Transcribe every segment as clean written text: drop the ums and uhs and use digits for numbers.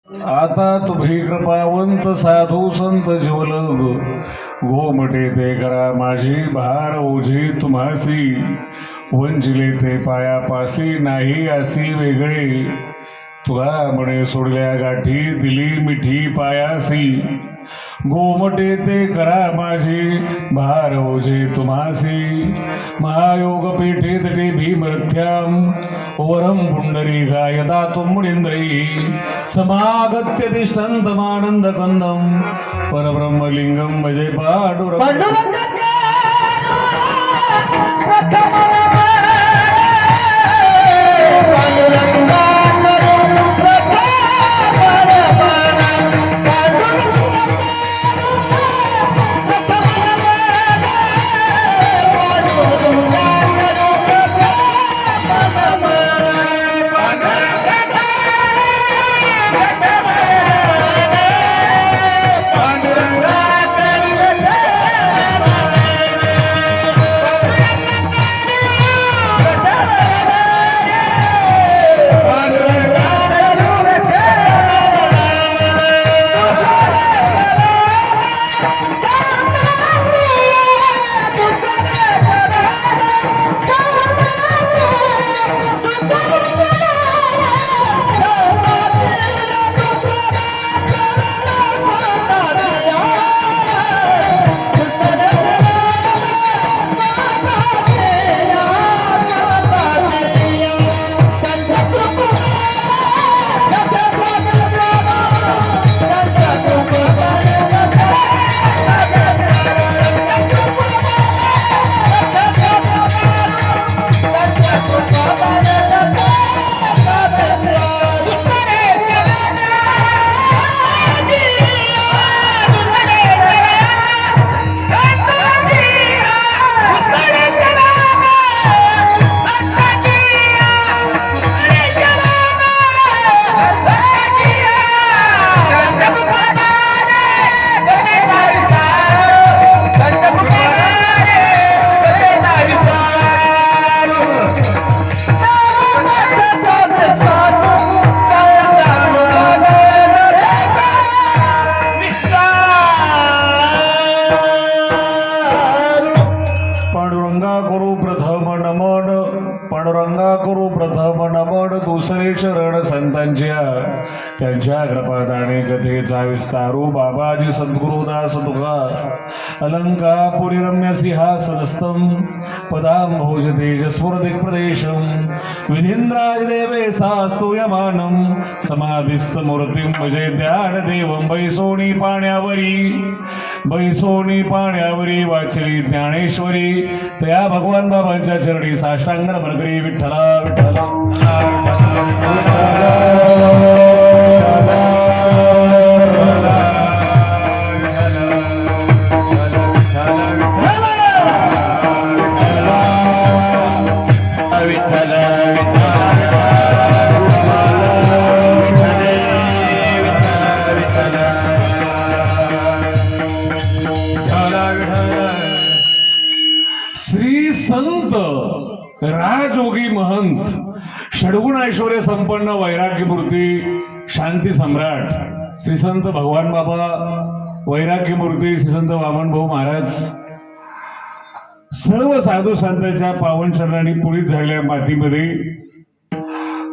आता तुम्ही कृपावंत साधू संत जीवलग गोमटे ते करा माझी भार ओझी तुम्हासी वंचिले ते पायापासी नाही असी वेगळे तुला म्हणे सोडल्या गाठी दिली मिठी पायासी गोमटे ते करा माझी भार ओझे तुम्हासी महायोग पीठे तटे भीमरथ्याम वरम पुंडरीका यदा तुमुडींद्रै समागत्य तिष्ठन्तमानंद कंदम परब्रह्मलिंगम भजे पांडुरंग दुसरे शरण संतांच्या त्यांच्या कृपादाने कथेचा विस्तारू बाबाजी सद्गुरुदास तुका अलंकापुरी रम्य सिंहासनस्थम पदाम भोज तेजस्फुर प्रदेशम विधींद्राजदेवे सास्तूयमानम समाधिस्थ मूर्तिम भजे ध्यान देवम बैसोनी पाण्यावरी वाचली ज्ञानेश्वरी त्या भगवान बाबांच्या चरणी साष्टांग नमन करी विठ्ठला विठ्ठला श्री संत राजयोगी महंत षडगुण ऐश्वर्य संपन्न वैराग्यमूर्ती शांती सम्राट श्री संत भगवान बाबा वैराग्यमूर्ती श्री संत वामन भाऊ महाराज सर्व साधू संतांच्या पावन चरणांनी पुढील झालेल्या मातीमध्ये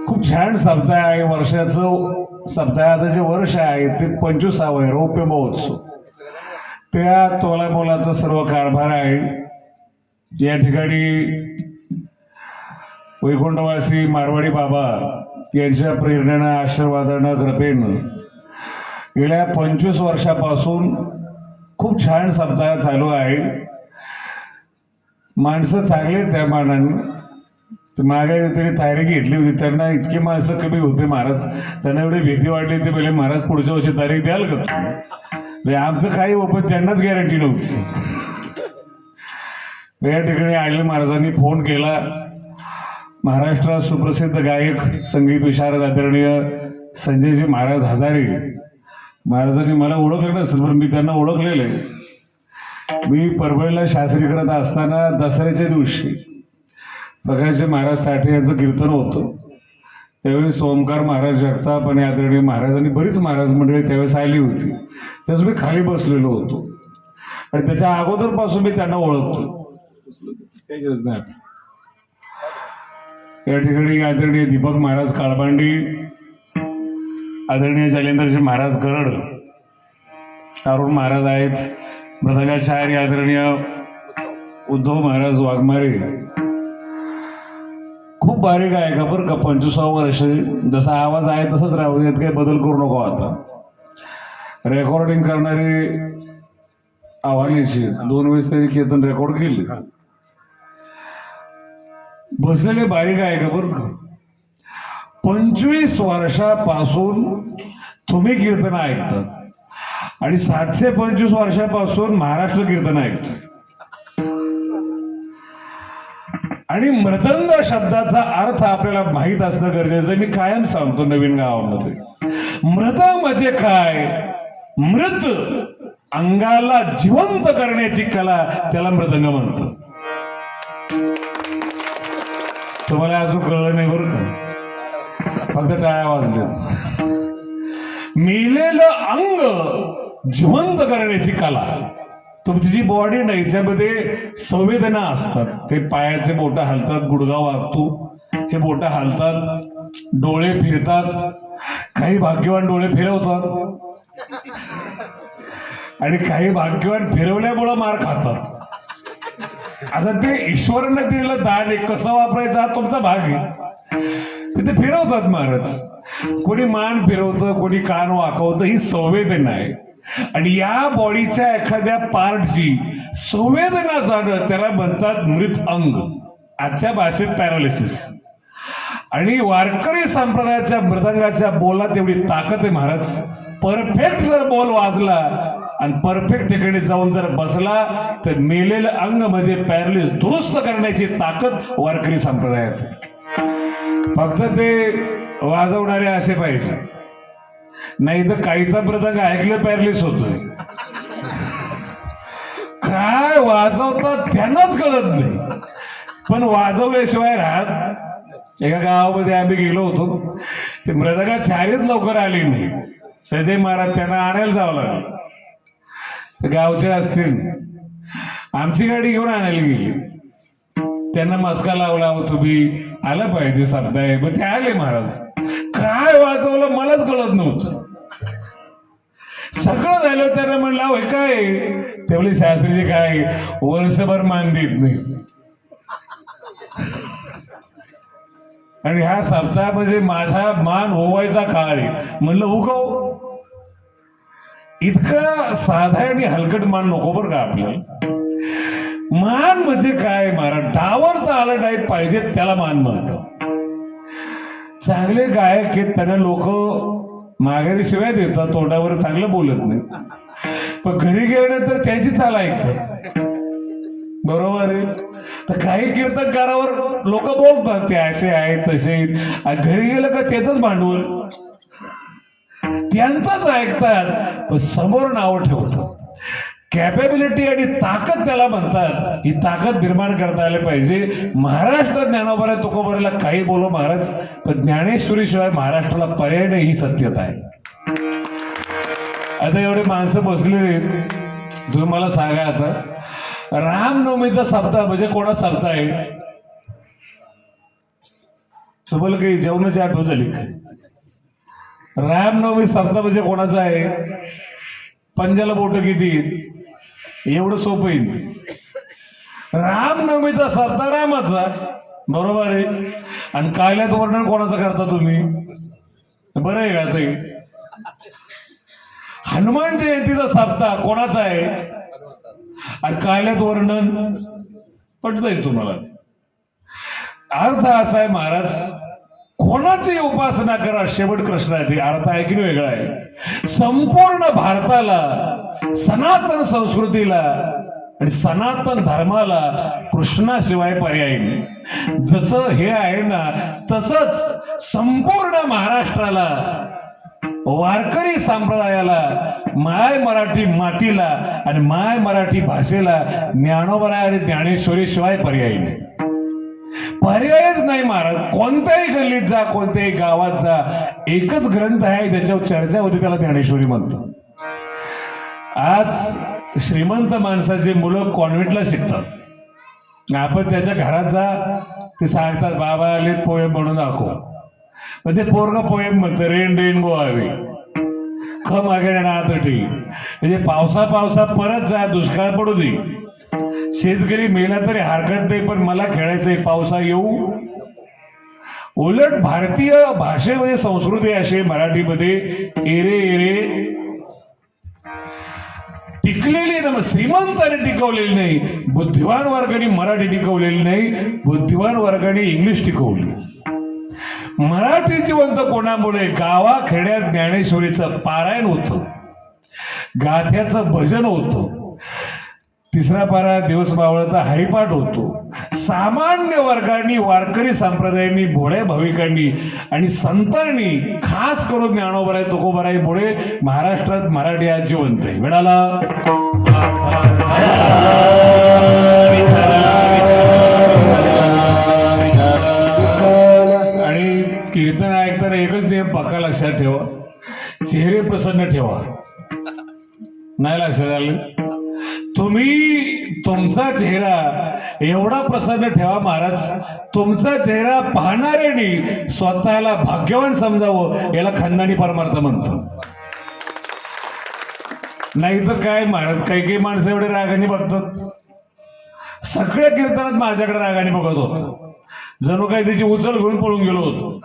खूप छान सप्ताह आहे. वर्षाचं सप्ताहाचं जे वर्ष आहे ते 25वे रौप्य महोत्सव त्या तोलामोलाचा सर्व कारभार आहे. या ठिकाणी वैकुंठवासी मारवाडी बाबा यांच्या प्रेरणेनं आशीर्वादानं कृपेनं गेल्या 25 वर्षापासून खूप छान सप्ताह चालू आहे. माणसं चांगले त्या मानाने मागे त्यांनी तयारी घेतली होती. त्यांना इतकी माणसं कमी होते महाराज, त्यांना एवढी भीती वाटली ते पहिले महाराज पुढच्या वर्षी तारीख द्याल का तुम्ही. आमचं काही पण त्यांनाच गॅरंटी नव्हती. या ठिकाणी आलेल्या महाराजांनी फोन केला. महाराष्ट्रात सुप्रसिद्ध गायक संगीत विशारद आदरणीय संजयजी महाराज हजारे महाराजांनी मला ओळखलं नसेल पण मी त्यांना ओळखलेलं आहे. मी परभणीला शास्त्री करत असताना दसऱ्याच्या दिवशी प्रकाशजी महाराज साठे यांचं कीर्तन होतं. त्यावेळी सोमकार महाराज जगताप आणि आदरणीय महाराज आणि बरीच महाराज मंडळी त्यावेळेस आली होती. त्यावेळेस मी खाली बसलेलो होतो आणि त्याच्या अगोदरपासून मी त्यांना ओळखतो. काही गरज नाही. या ठिकाणी आदरणीय दीपक महाराज काळबांडी, आदरणीय जलेंद्रजी महाराज गरड, अरुण महाराज आहेत, मृदंगाचार्य आदरणीय उद्धव महाराज वाघमारे. खूप बारीक आहे का बरं का, 25 वर्ष. जसा आवाज आहे तसंच राहू देत, काही बदल करू नको. आता रेकॉर्डिंग करणारे आव्हानाची 2 वेळेस तरी कीर्तन रेकॉर्ड केले. बसलेले बारीक आहे का बरं का. 25 वर्षापासून तुम्ही कीर्तन ऐकतात आणि 725 वर्षापासून महाराष्ट्र कीर्तन ऐकतात. आणि मृदंग शब्दाचा अर्थ आपल्याला माहीत असणं गरजेचं. मी कायम सांगतो नवीन गावामध्ये, मृदंग म्हणजे काय? मृत अंगाला जिवंत करण्याची कला, त्याला मृदंग म्हणतो. तुम्हाला अजून कळलं नाही बरं का, फक्त टाळ्या वाजल्या. मेलेलं अंग जिवंत करण्याची कला. तुमची जी बॉडी नाही त्याच्यामध्ये संवेदना असतात. ते पायाचे बोटं हलतात, गुडघा वागतो, हे बोटं हलतात, डोळे फिरतात. काही भाग्यवान डोळे फिरवतात आणि काही भाग्यवान फिरवल्यामुळं मार खातात. आता ते ईश्वराने दिलेलं दान आहे, कसं वापरायचं हा तुमचा भाग आहे. तिथे फिरवतात महाराज. कोणी मान फिरवतं, कोणी कान वाकवतं, ही संवेदना आहे. आणि या बॉडीच्या एखाद्या पार्टची संवेदना जाणं त्याला म्हणतात मृत अंग, आजच्या भाषेत पॅरालिसिस. आणि वारकरी संप्रदायाच्या मृदंगाच्या बोलात एवढी ताकद आहे महाराज. परफेक्ट जर बोल वाजला आणि परफेक्ट ठिकाणी जाऊन जर बसला तर मेलेलं अंग म्हणजे पॅरालिस दुरुस्त करण्याची ताकद वारकरी संप्रदायात. फक्त ते वाजवणारे असे पाहिजे, नाही तर काहीचा मृदंग ऐकलं पॅरालिस होतोय. काय वाजवतात त्यांनाच कळत नाही, पण वाजवल्याशिवाय राहत. एका गावामध्ये आम्ही गेलो होतो, ते मृदंगा चारीच लवकर आली नाही. सजय महाराज त्यांना आणायला जावं लागलं. गावचे असतील, आमची गाडी घेऊन आणायला गेली. त्यांना मस्का लावला, तुम्ही आलं पाहिजे सप्ताह. मग ते आले महाराज. काय वाजवलं मलाच कळत नव्हतं. सगळं झालं, त्यांना म्हणलं होय काय ते बोलले शास्त्रीचे काय वर्षभर मान देत नाही. आणि ह्या सप्ताह म्हणजे माझा मान होवायचा काळ आहे. म्हणलं उगव, इतका साधा आणि हलकट मान नको बरं का आपल्याला. मान म्हणजे काय महाराज, डावरता आलं नाही पाहिजे त्याला मान म्हणतात. चांगले गायक आहेत त्यांना लोक माघारी शिवाय देतात, तोंडावर चांगलं बोलत नाही, पण घरी गेल्यानंतर त्यांची चाल ऐकतात. बरोबर आहे. तर काही कीर्तनकारावर लोक बोलतात ते असे आहेत तसे, घरी गेलं का त्याच भांडवल त्यांचंच ऐकतात, पण समोर नावं ठेवतात. कॅपेबिलिटी आणि ताकद त्याला म्हणतात. ही ताकद निर्माण करता आली पाहिजे. महाराष्ट्र ज्ञानोबा तुकोबाराला काही बोलो महाराज, पण ज्ञानेश्वरी शिवाय महाराष्ट्राला पर्याय नाही, ही सत्यता आहे. आता एवढे माणसं बसलेली, तुम्ही मला सांगा आता रामनवमीचा सप्ताह म्हणजे कोणा सप्ताह आहे? तुम्हाला काही जेवणाची आठवण झाली? रामनवमी सप्ताह म्हणजे कोणाचा आहे? पंजाला बोट किती? एवढं सोपं आहे. रामनवमीचा सप्ताह रामाचा, बरोबर आहे. आणि काल्यात वर्णन कोणाचं करता तुम्ही? बरं आहे का ते? हनुमान जयंतीचा सप्ताह कोणाचा आहे? आणि काल्यात वर्णन पटतंय तुम्हाला? अर्थ असा आहे महाराज, कोणाची उपासना करा शेवट कृष्ण आहे. अर्थ आहे की वेगळा आहे. संपूर्ण भारताला, सनातन संस्कृतीला आणि सनातन धर्माला कृष्णाशिवाय पर्याय नाही. जसं हे आहे ना, तसंच संपूर्ण महाराष्ट्राला, वारकरी संप्रदायाला, माय मराठी मातीला आणि माय मराठी भाषेला ज्ञानोबा आणि ज्ञानेश्वरी शिवाय पर्याय नाही. पर्यायच नाही महाराज. कोणत्याही गल्लीत जा, कोणत्याही गावात जा, एकच ग्रंथ आहे ज्याच्यावर चर्चा होती, त्याला ज्ञानेश्वरी म्हणतात. आज श्रीमंत माणसाची मुलं कॉन्व्हेंटला शिकतात, आपण त्याच्या घरात जा, ते सांगतात बाबा आले पोएम म्हणून दाखव. पण ते पोरग पोएम म्हणतं, रेन रेन गो हवे ख मागे नातटी. म्हणजे पावसा परत जा, दुष्काळ पडू दे, शेतकरी मेला तरी हरकत नाही, पण मला खेळायचंय, पावसा येऊ. उलट भारतीय भाषेमध्ये संस्कृती अशी मराठीमध्ये एरे एरे टिकलेली ना, श्रीमंताने टिकवलेली नाही, बुद्धिवान वर्गाने मराठी टिकवलेली नाही, बुद्धिवान वर्गाने इंग्लिश टिकवली. मराठी जिवंत कोणामुळे? गावाखेड्यात ज्ञानेश्वरीचं पारायण होतं, गाथ्याचं भजन होतं, तिसरा पारा दिवस मावळता हरिपाठ होतो. सामान्य वर्गांनी, वारकरी संप्रदायांनी, भोळ्या भाविकांनी आणि संतांनी, खास करून ज्ञानोबराय तुकोबराय पुढे महाराष्ट्रात मराठी आज जिवंत आहे. वेळाला आणि कीर्तन ऐकताना एकच नियम पक्का लक्षात ठेवा, चेहरे प्रसन्न ठेवा. नाही लक्षात आलं? तुम्ही तुमचा चेहरा एवढा प्रसन्न ठेवा महाराज, तुमचा चेहरा पाहणाऱ्यांनी स्वतःला भाग्यवान समजावं. याला खानदानी परमार्थ म्हणतात. नाहीतर काय महाराज, काही काही माणसं एवढे रागाने बघतात. सगळ्या कीर्तनात माझ्याकडे रागाने बघत होत, जणू काही त्याची उचल घेऊन पळून गेलो होतो.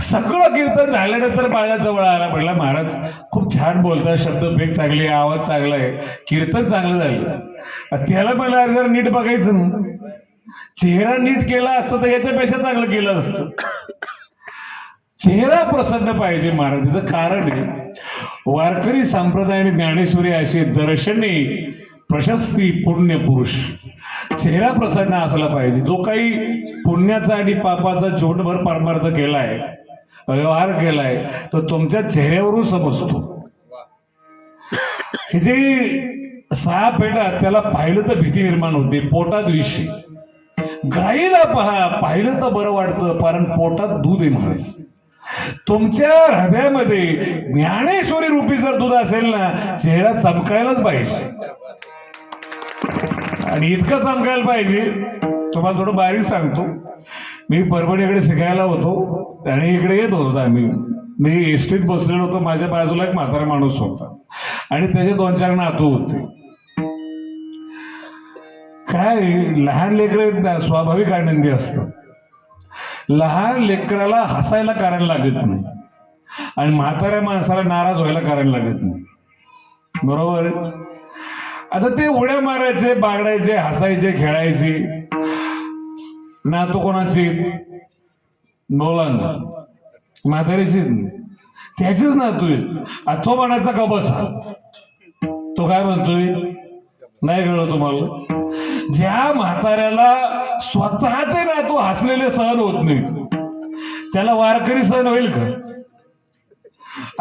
सगळं कीर्तन झाल्यानंतर माझ्या जवळ आला, म्हटलं महाराज खूप छान बोलतात, शब्दभेद चांगली आहे, आवाज चांगला आहे, कीर्तन चांगलं झालं. त्याला मला जर नीट बघायचं ना, चेहरा नीट केला असतं तर याच्यापेक्षा चांगलं केलं असतं. चेहरा प्रसन्न पाहिजे महाराज. त्याचं कारण आहे, वारकरी संप्रदायाने ज्ञानेश्वरी अशी दर्शने प्रशस्ती पुण्य पुरुष. चेहरा प्रसन्न असला पाहिजे. जो काही पुण्याचा आणि पापाचा जोडभर परमार्थ केलाय, व्यवहार केलाय, तो तुमच्या चेहऱ्यावरून समजतो. हे जे साप येतात त्याला पाहिलं तर भीती निर्माण होते, पोटात विष. गाईला पहा, पाहिलं तर बरं वाटतं, कारण पोटात दूध आहे महाराज. तुमच्या हृदयामध्ये ज्ञानेश्वरी रूपी जर दूध असेल ना, चेहरा चमकायलाच पाहिजे. आणि इतकं चमकायला पाहिजे, तुम्हाला थोडं बारीक सांगतो. मी परभणीकडे शिकायला होतो आणि इकडे येत होतो आम्ही. मी एसटीत बसलेलो होतो, माझ्या बाजूला एक म्हातारा माणूस होता आणि त्याचे 2-4 नातू होते. काय लहान लेकरं स्वाभाविक आनंदी असतात. लहान लेकराला हसायला कारण लागत नाही आणि म्हाताऱ्या माणसाला नाराज व्हायला कारण लागत नाही. बरोबर? आता ते उड्या मारायचे, बागडायचे, हसायचे, खेळायचे. नातू कोणाची? मुलांना. म्हातारीची त्याचीच नातू आहे. तो म्हणायचा का बसा, तो काय म्हणतोय नाही कळलं तुम्हाला? ज्या म्हाताऱ्याला स्वतःचे नातू हसलेले सहन होत नाही, त्याला वारकरी सहन होईल का?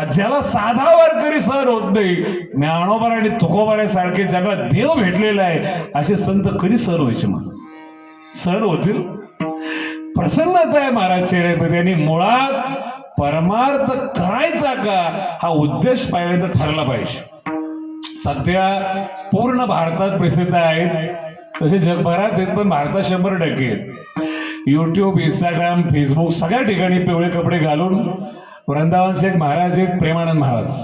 ज्याला साधा वारकरी सहन होत नाही, ज्ञानोबा आणि तुकोबारासारखे जगात देव भेटलेला आहे, असे संत कधी सहन व्हायचे? मला सहन होतील? प्रसन्नता आहे महाराज चेहऱ्यामध्ये. आणि मुळात परमार्थ करायचा का, हा उद्देश पहिल्यांदा ठरला पाहिजे. सध्या पूर्ण भारतात प्रसिद्ध आहेत, तसे जगभरात आहेत, पण भारतात 100% आहेत. यूट्यूब, इंस्टाग्राम, फेसबुक सगळ्या ठिकाणी पिवळे कपडे घालून वृंदावन शेठ महाराज आहेत, प्रेमानंद महाराज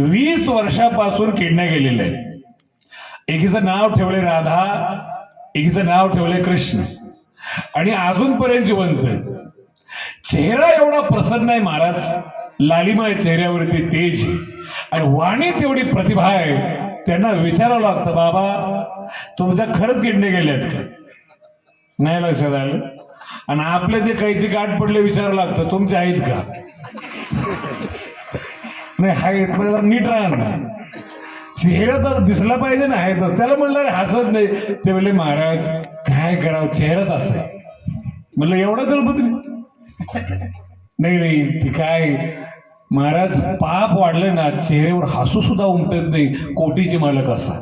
20 वर्षापासून किडण्या गेलेले आहेत. एकीचं नाव ठेवले राधा, एकीचं नाव ठेवले कृष्ण, आणि अजूनपर्यंत जिवंत आहे. चेहरा एवढा प्रसन्न आहे महाराज, लालिमा आहे चेहऱ्यावरती, तेज, आणि वाणी तेवढी प्रतिभा आहे. त्यांना विचारावं लागतं, बाबा तुमच्या खरंच किडण्या गेल्यात का? नाही लक्षात आलं? आणि आपले जे काहीची गाठ पडले विचारावं लागतं, तुमच्या आहेत का? नाही आहेत, म्हणजे नीट राहा ना, चेहरा तर दिसला पाहिजे ना. आहेतच. त्याला म्हणलं हसत नाही. ते म्हणले महाराज काय करावं, चेहराच असं आहे. म्हणलं एवढा गणपती? नाही नाही, ती काय महाराज, पाप वाढले ना, चेहऱ्यावर हसू सुद्धा उमटत नाही, कोटीचे मालक असा.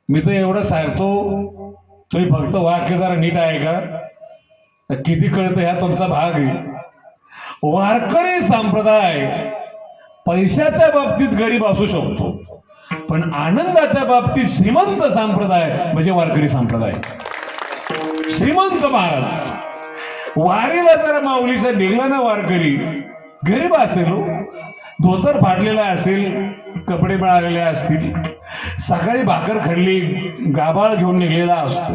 मी तर एवढं सांगतो, तुम्ही फक्त वाक्य जरा नीट आहे का, किती कळतं ह्या तुमचा भाग आहे. वारकरी संप्रदाय पैशाच्या बाबतीत गरीब असू शकतो, पण आनंदाच्या बाबतीत श्रीमंत संप्रदाय म्हणजे वारकरी संप्रदाय. श्रीमंत महाराज वारीला जरा माऊलीचा निघला ना वारकरी, गरीब असेल हो, धोतर फाटलेला असेल, कपडे मिळालेले असतील, सकाळी भाकर खाल्ली, गाभाळ घेऊन निघलेला असतो,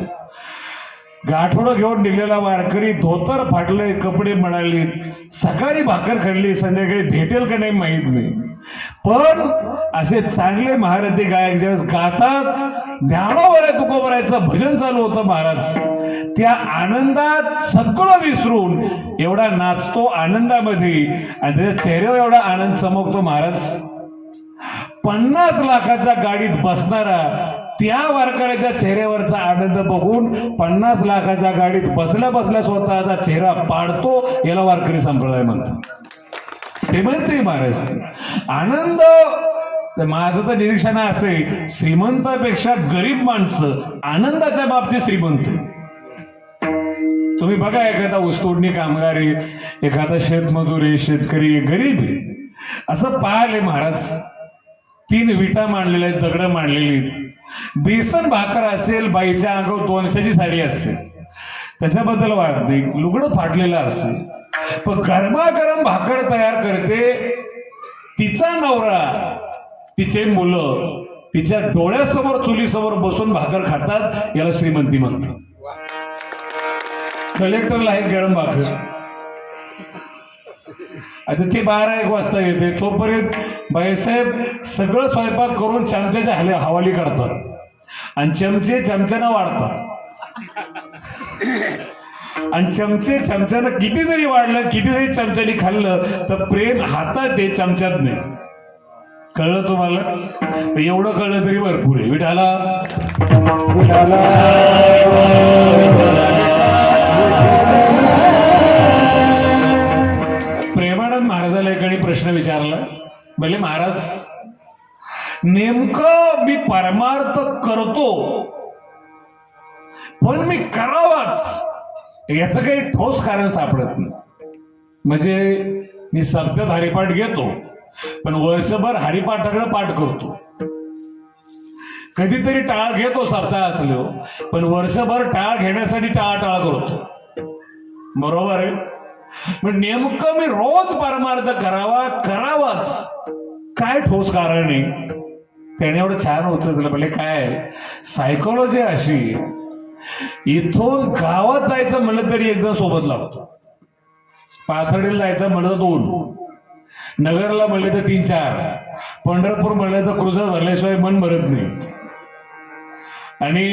गाठोडं घेऊन निघलेला वारकरी, धोतर फाटले, कपडे मिळाले, सकाळी भाकर खाल्ली, संध्याकाळी भेटेल का नाही माहीत नाही. पण असे चांगले महारथी गायक ज्यावेळेस गातात, ज्ञानोबा तुकोबरायचं भजन चालू होतं महाराज, त्या आनंदात सगळं विसरून एवढा नाचतो आनंदामध्ये, आणि त्याच्या चेहऱ्यावर एवढा आनंद चमकतो महाराज. 50 लाखाच्या गाडीत बसणारा त्या वारकऱ्याच्या चेहऱ्यावरचा आनंद बघून 50 लाखाच्या गाडीत बसल्या बसल्या स्वतःचा चेहरा पाडतो, याला वारकरी संप्रदाय म्हणतात. श्रीमंती महाराज आनंद. माझं तर निरीक्षण असे, श्रीमंतापेक्षा गरीब माणसं आनंदाच्या बाबतीत श्रीमंत. तुम्ही बघा, एखादा ऊसतोडणी कामगारी, एखादा शेतमजुरी, शेतकरी गरीब आहे असं पाहिले महाराज. 3 विटा मांडलेल्या आहेत, दगडं मांडलेली, बेसन भाकर असेल, बाईच्या अंगावर 200ची साडी असेल, त्याच्याबद्दल वाद नाही, लुगडं फाटलेलं असेल, पण गरमागरम भाकर तयार करते तिचा नवरा, तिचे मुलं तिच्या डोळ्यासमोर चुलीसमोर बसून भाकर खातात, याला श्रीमंती म्हणतात. कलेक्टरला आहे गरम भाकर, आता ती 12-1 वाजता येते, तोपर्यंत बाईसाहेब सगळं स्वयंपाक करून चमच्याच्या हवाली करतात, आणि चमचे चमच्यानं वाढतात, आणि चमचे चमच्यानं किती जरी वाढलं, किती जरी चमच्याने खाल्लं, तर प्रेम हातात आहे, चमच्यात नाही. कळलं तुम्हाला? एवढं कळलं तरी भरपूर आहे. विठाला प्रेमानंद महाराजाला एकाने प्रश्न विचारला, भले महाराज, नेमकं मी परमार्थ करतो, पण मी करावाच याचं काही ठोस कारण सापडत नाही. म्हणजे मी सप्त्यात हरिपाठ घेतो, पण वर्षभर हरिपाठाकडे पाठ करतो, कधीतरी टाळ घेतो सप्ताह असलो, पण वर्षभर टाळ घेण्यासाठी टाळाटाळ करतो. बरोबर आहे. पण नेमकं मी रोज परमार्थ करावाच काय ठोस कारण आहे? त्याने एवढं छान होतं तुला म्हणजे काय सायकोलॉजी अशी, इथून गावात जायचं म्हणलं तरी एकदा सोबत लागतो, पाथर्डीला जायचं म्हणलं तर 2, नगरला म्हणले तर 3-4, पंढरपूर म्हणले तर क्रुझर भरल्याशिवाय मन भरत नाही. आणि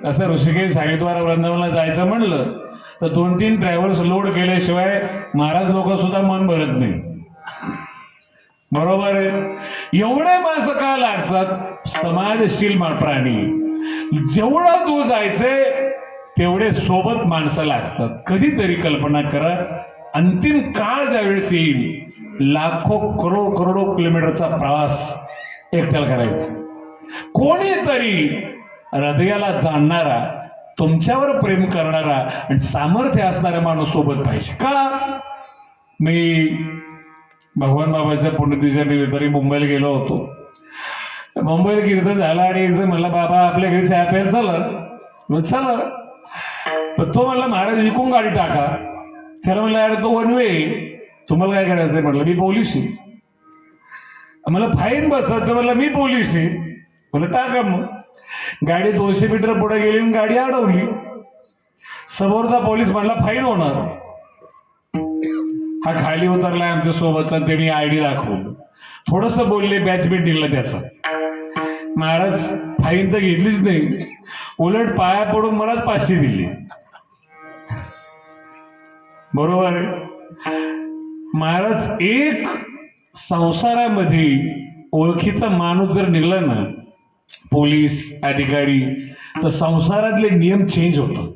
असं ऋषिकेश, हरिद्वार, वृंदावनला जायचं म्हणलं तर 2-3 ट्रॅव्हल्स लोड केल्याशिवाय महाराज लोक सुद्धा मन भरत नाही. बरोबर आहे. एवढे माणसं का लागतात? समाजशील प्राणी. जेवढं दूर जायचंय तेवढे सोबत माणसं लागतात. कधीतरी कल्पना करा, अंतिम काळ ज्यावेळेस येईल, लाखो करोडो किलोमीटरचा प्रवास एकट्याला करायचा, कोणीतरी हृदयाला जाणणारा, तुमच्यावर प्रेम करणारा आणि सामर्थ्य असणारा माणूस सोबत पाहिजे. का? मी भगवान बाबाच्या पुण्यतिथीच्या निमित्ताने मुंबईला गेलो होतो. मुंबईला कीर्तन झाला आणि एक जण म्हणला, बाबा आपल्या घरी चहा प्यायला चला. पण तो म्हणला, महाराज विकून गाडी टाका. त्याला म्हणलं, अरे तो वन वे, तुम्हाला काय करायचंय? म्हटलं मी पोलिस आहे. मला फाईन बसत, म्हणलं मी पोलिस आहे. म्हणलं टाका. मग गाडी 200 मीटर पुढे गेली आणि गाडी अडवली. समोरचा पोलीस म्हणला फाईन होणार. हा खाली उतरलाय आमच्या सोबतचा, त्यांनी आयडी दाखवलं, थोडस बोलले, बॅच बिल्डिंगला त्याचा. महाराज फाईन तर घेतलीच नाही, उलट पाया पडून मलाच 500 दिली. बरोबर आहे. महाराज, एक संसारामध्ये ओळखीचा माणूस जर निघला ना, पोलीस अधिकारी, तर संसारातले नियम चेंज होतात.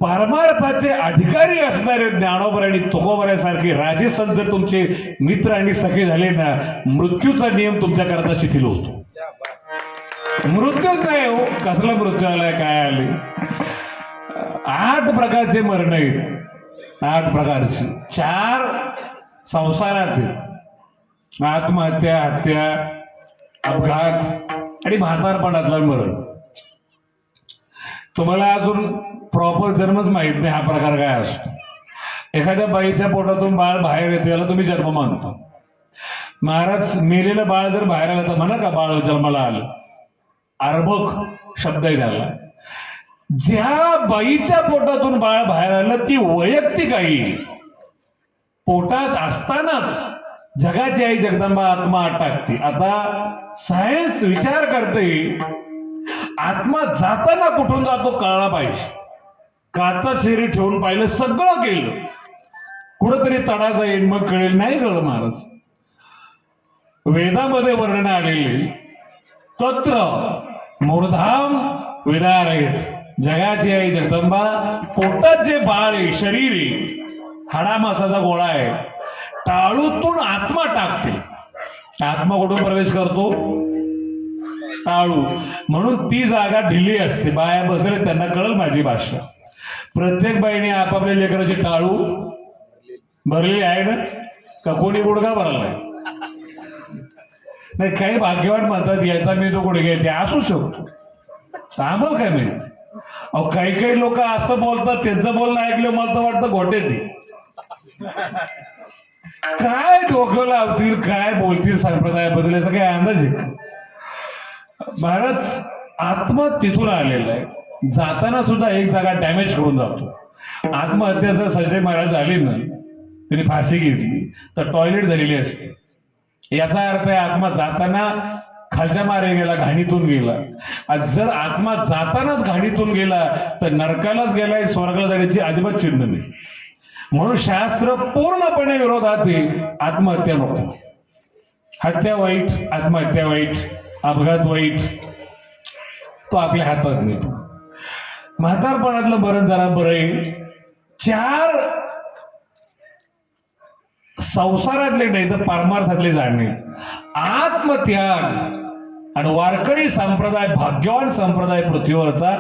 परमार्थाचे अधिकारी असणारे ज्ञानोबा आणि तुकोबरासारखे राजे संत जर तुमचे मित्र आणि सखे झाले ना, मृत्यूचा नियम तुमच्या करता शिथिल होतो. मृत्यूच नाही हो, कसला मृत्यू आलाय काय आले. 8 प्रकारचे मरण आहेत, 8 प्रकारचे. 4 संसारात आहेत. आत्महत्या, हत्या, अपघात आणि म्हातारपणातलं मरण. तुम्हाला अजून प्रॉपर जन्मच माहित नाही हा प्रकार काय असतो. एखाद्या बाईच्या पोटातून बाळ बाहेर येते याला तुम्ही जन्म मानता. महाराज मेलेलं बाळ जर बाहेर आलं तर म्हणा का बाळ जन्माला आलं. अर्भक शब्द आहे त्याला. ज्या बाईच्या पोटातून बाळ बाहेर आलं ती वैयक्तिक आई. पोटात असतानाच जगाची आई जगदंबा आत्मा आत टाकते. आता सायन्स विचार करते आत्मा जाताना कुठून जातो कळला पाहिजे. काचा शरीर ठेवून पाहिलं, सगळं केलं, कुठंतरी तडा जाईल मग कळेल. नाही कळलं महाराज. वेदामध्ये वर्णन आलेले तत्र मूर्धाम विदारयत. जगाची आई जगदंबा पोटात जे बाळ आहे, शरीर आहे, हाडामासाचा गोळा आहे, टाळूतून आत्मा टाकते. आत्मा कुठून प्रवेश करतो? टाळू. म्हणून ती जागा ढिली असते. बाया बसले त्यांना कळल माझी भाषा. प्रत्येक बाईने आपापल्या लेकराची टाळू भरलेली आहे ना, का कोणी गुडघा भरलाय? नाही, काही भाग्यवान म्हणतात याचा मी तो गुडघे ते असू शकतो, आम्हाला काय माहित. अहो काही काही लोक असं बोलतात, त्यांचं बोलणं ऐकलं मला तर वाटतं घोटे ते काय डोकं लावतील, काय बोलतील संप्रदायाबद्दल याचा काही अंदाज आहे. महाराज आत्मा तिथून आलेला आहे. जाताना सुद्धा एक जागा डॅमेज करून जातो. आत्महत्या संजय महाराज झाली ना, त्यांनी फाशी घेतली तर टॉयलेट झालेली असते. याचा अर्थ आहे आत्मा जाताना खालच्या मारे गेला, घाणीतून गेला. आज जर आत्मा जातानाच घाणीतून गेला तर नरकालाच गेलाय, स्वर्गाला जाण्याची अजिबात चिन्ह नाही. म्हणून शास्त्र पूर्णपणे विरोधात आहे. आत्महत्या नको. हत्या वाईट, आत्महत्या वाईट, अपघात वाईट, तो आपल्या हातात नाही. म्हातारपणातलं मरण जरा बरं आहे. 4 संसारातले नाही तर परमार्थातले जाणे. आत्मत्याग आणि वारकरी संप्रदाय, भाग्यवान संप्रदाय पृथ्वीवरचा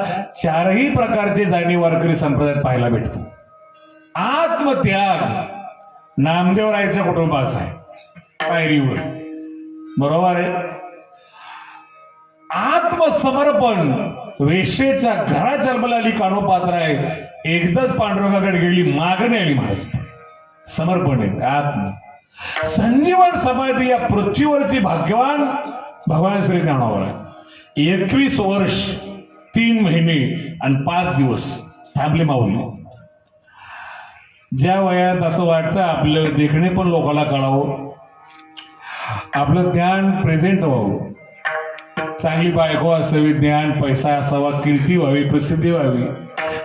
4ही प्रकारचे जाणे वारकरी संप्रदायात पाहायला भेटतो. आत्मत्याग नामदेवरायच्या कुटुंबाचा आहे, पायरीवर, बरोबर आहे. आत्मसमर्पण वेश्येच्या घरात जन्माला आली कानोपात्र आहे. एकदाच पांडुरंगाकडे गेली, मागणी आली महाराज. समर्पण आहे आत्म. संजीवन समाधी या पृथ्वीवरची भाग्यवान भगवान श्री ज्ञानावर आहे. 21 वर्ष 3 महिने आणि 5 दिवस थांबले माऊली. ज्या वयात असं वाटतं आपलं देखणे पण लोकांना कळावं, आपलं ज्ञान प्रेझेंट व्हावं, चांगली बायको असावी, ज्ञान पैसा असावा, कीर्ती व्हावी, प्रसिद्धी व्हावी,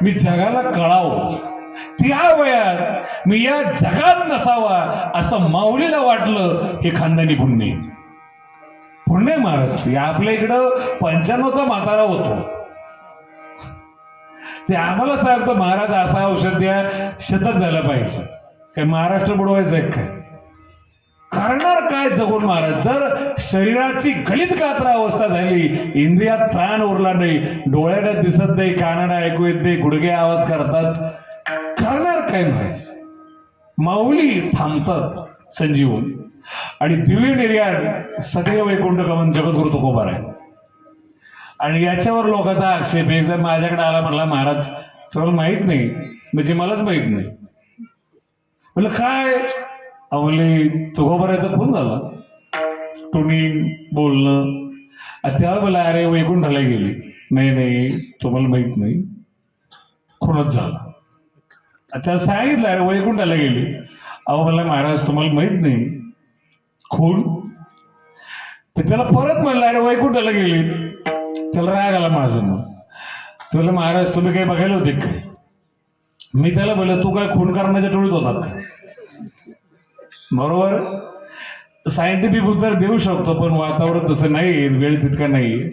मी जगाला कळावं, त्या वयात मी या जगात नसावा असं माऊलीला वाटलं. हे खानदानी पुण्य. पुण्य महाराज. ते आपल्या इकडं 95चा म्हातारा होतो, ते आम्हाला सांगतो महाराज असा औषध द्या, शतक झालं पाहिजे. काय महाराष्ट्र बुडवायचं आहे काय? करणार काय जगून महाराज? जर शरीराची गलित कात्र अवस्था झाली, इंद्रियात प्राण उरला नाही, डोळ्याला दिसत नाही, कानाला ऐकू येत नाही, गुडघे आवाज करतात, करणार काय महाराज? माऊली थांबतात संजीवन. आणि दिव्य निर्यात सदैव वैकुंठ गमन जगद्गुरु तुकोबार आहे. आणि याच्यावर लोकांचा आक्षेप, एक जर माझ्याकडे आला म्हणला महाराज तुम्हाला माहित नाही, म्हणजे मलाच माहित नाही. म्हटलं काय? अवले तुकोबाराचा फोन झाला, तुम्ही बोलणं. तेव्हा मला अरे वैकुंठाला गेली. नाही नाही तुम्हाला माहित नाही, खूनच झाला. त्याला सांगितलं अरे वैकुंठाला गेली. अहो मला महाराज तुम्हाला माहित नाही, खून. तर त्याला परत म्हणलं अरे वैकुंठाला गेली. त्याला राग आला माझं. मग तुला महाराज तुम्ही काही बघायला होते काय? मी त्याला बोललो तू काय खून करण्याच्या टोळीत होतात का? बरोबर. सायंटिफिक उत्तर देऊ शकतो पण वातावरण तसं नाही, वेळ तितका नाही.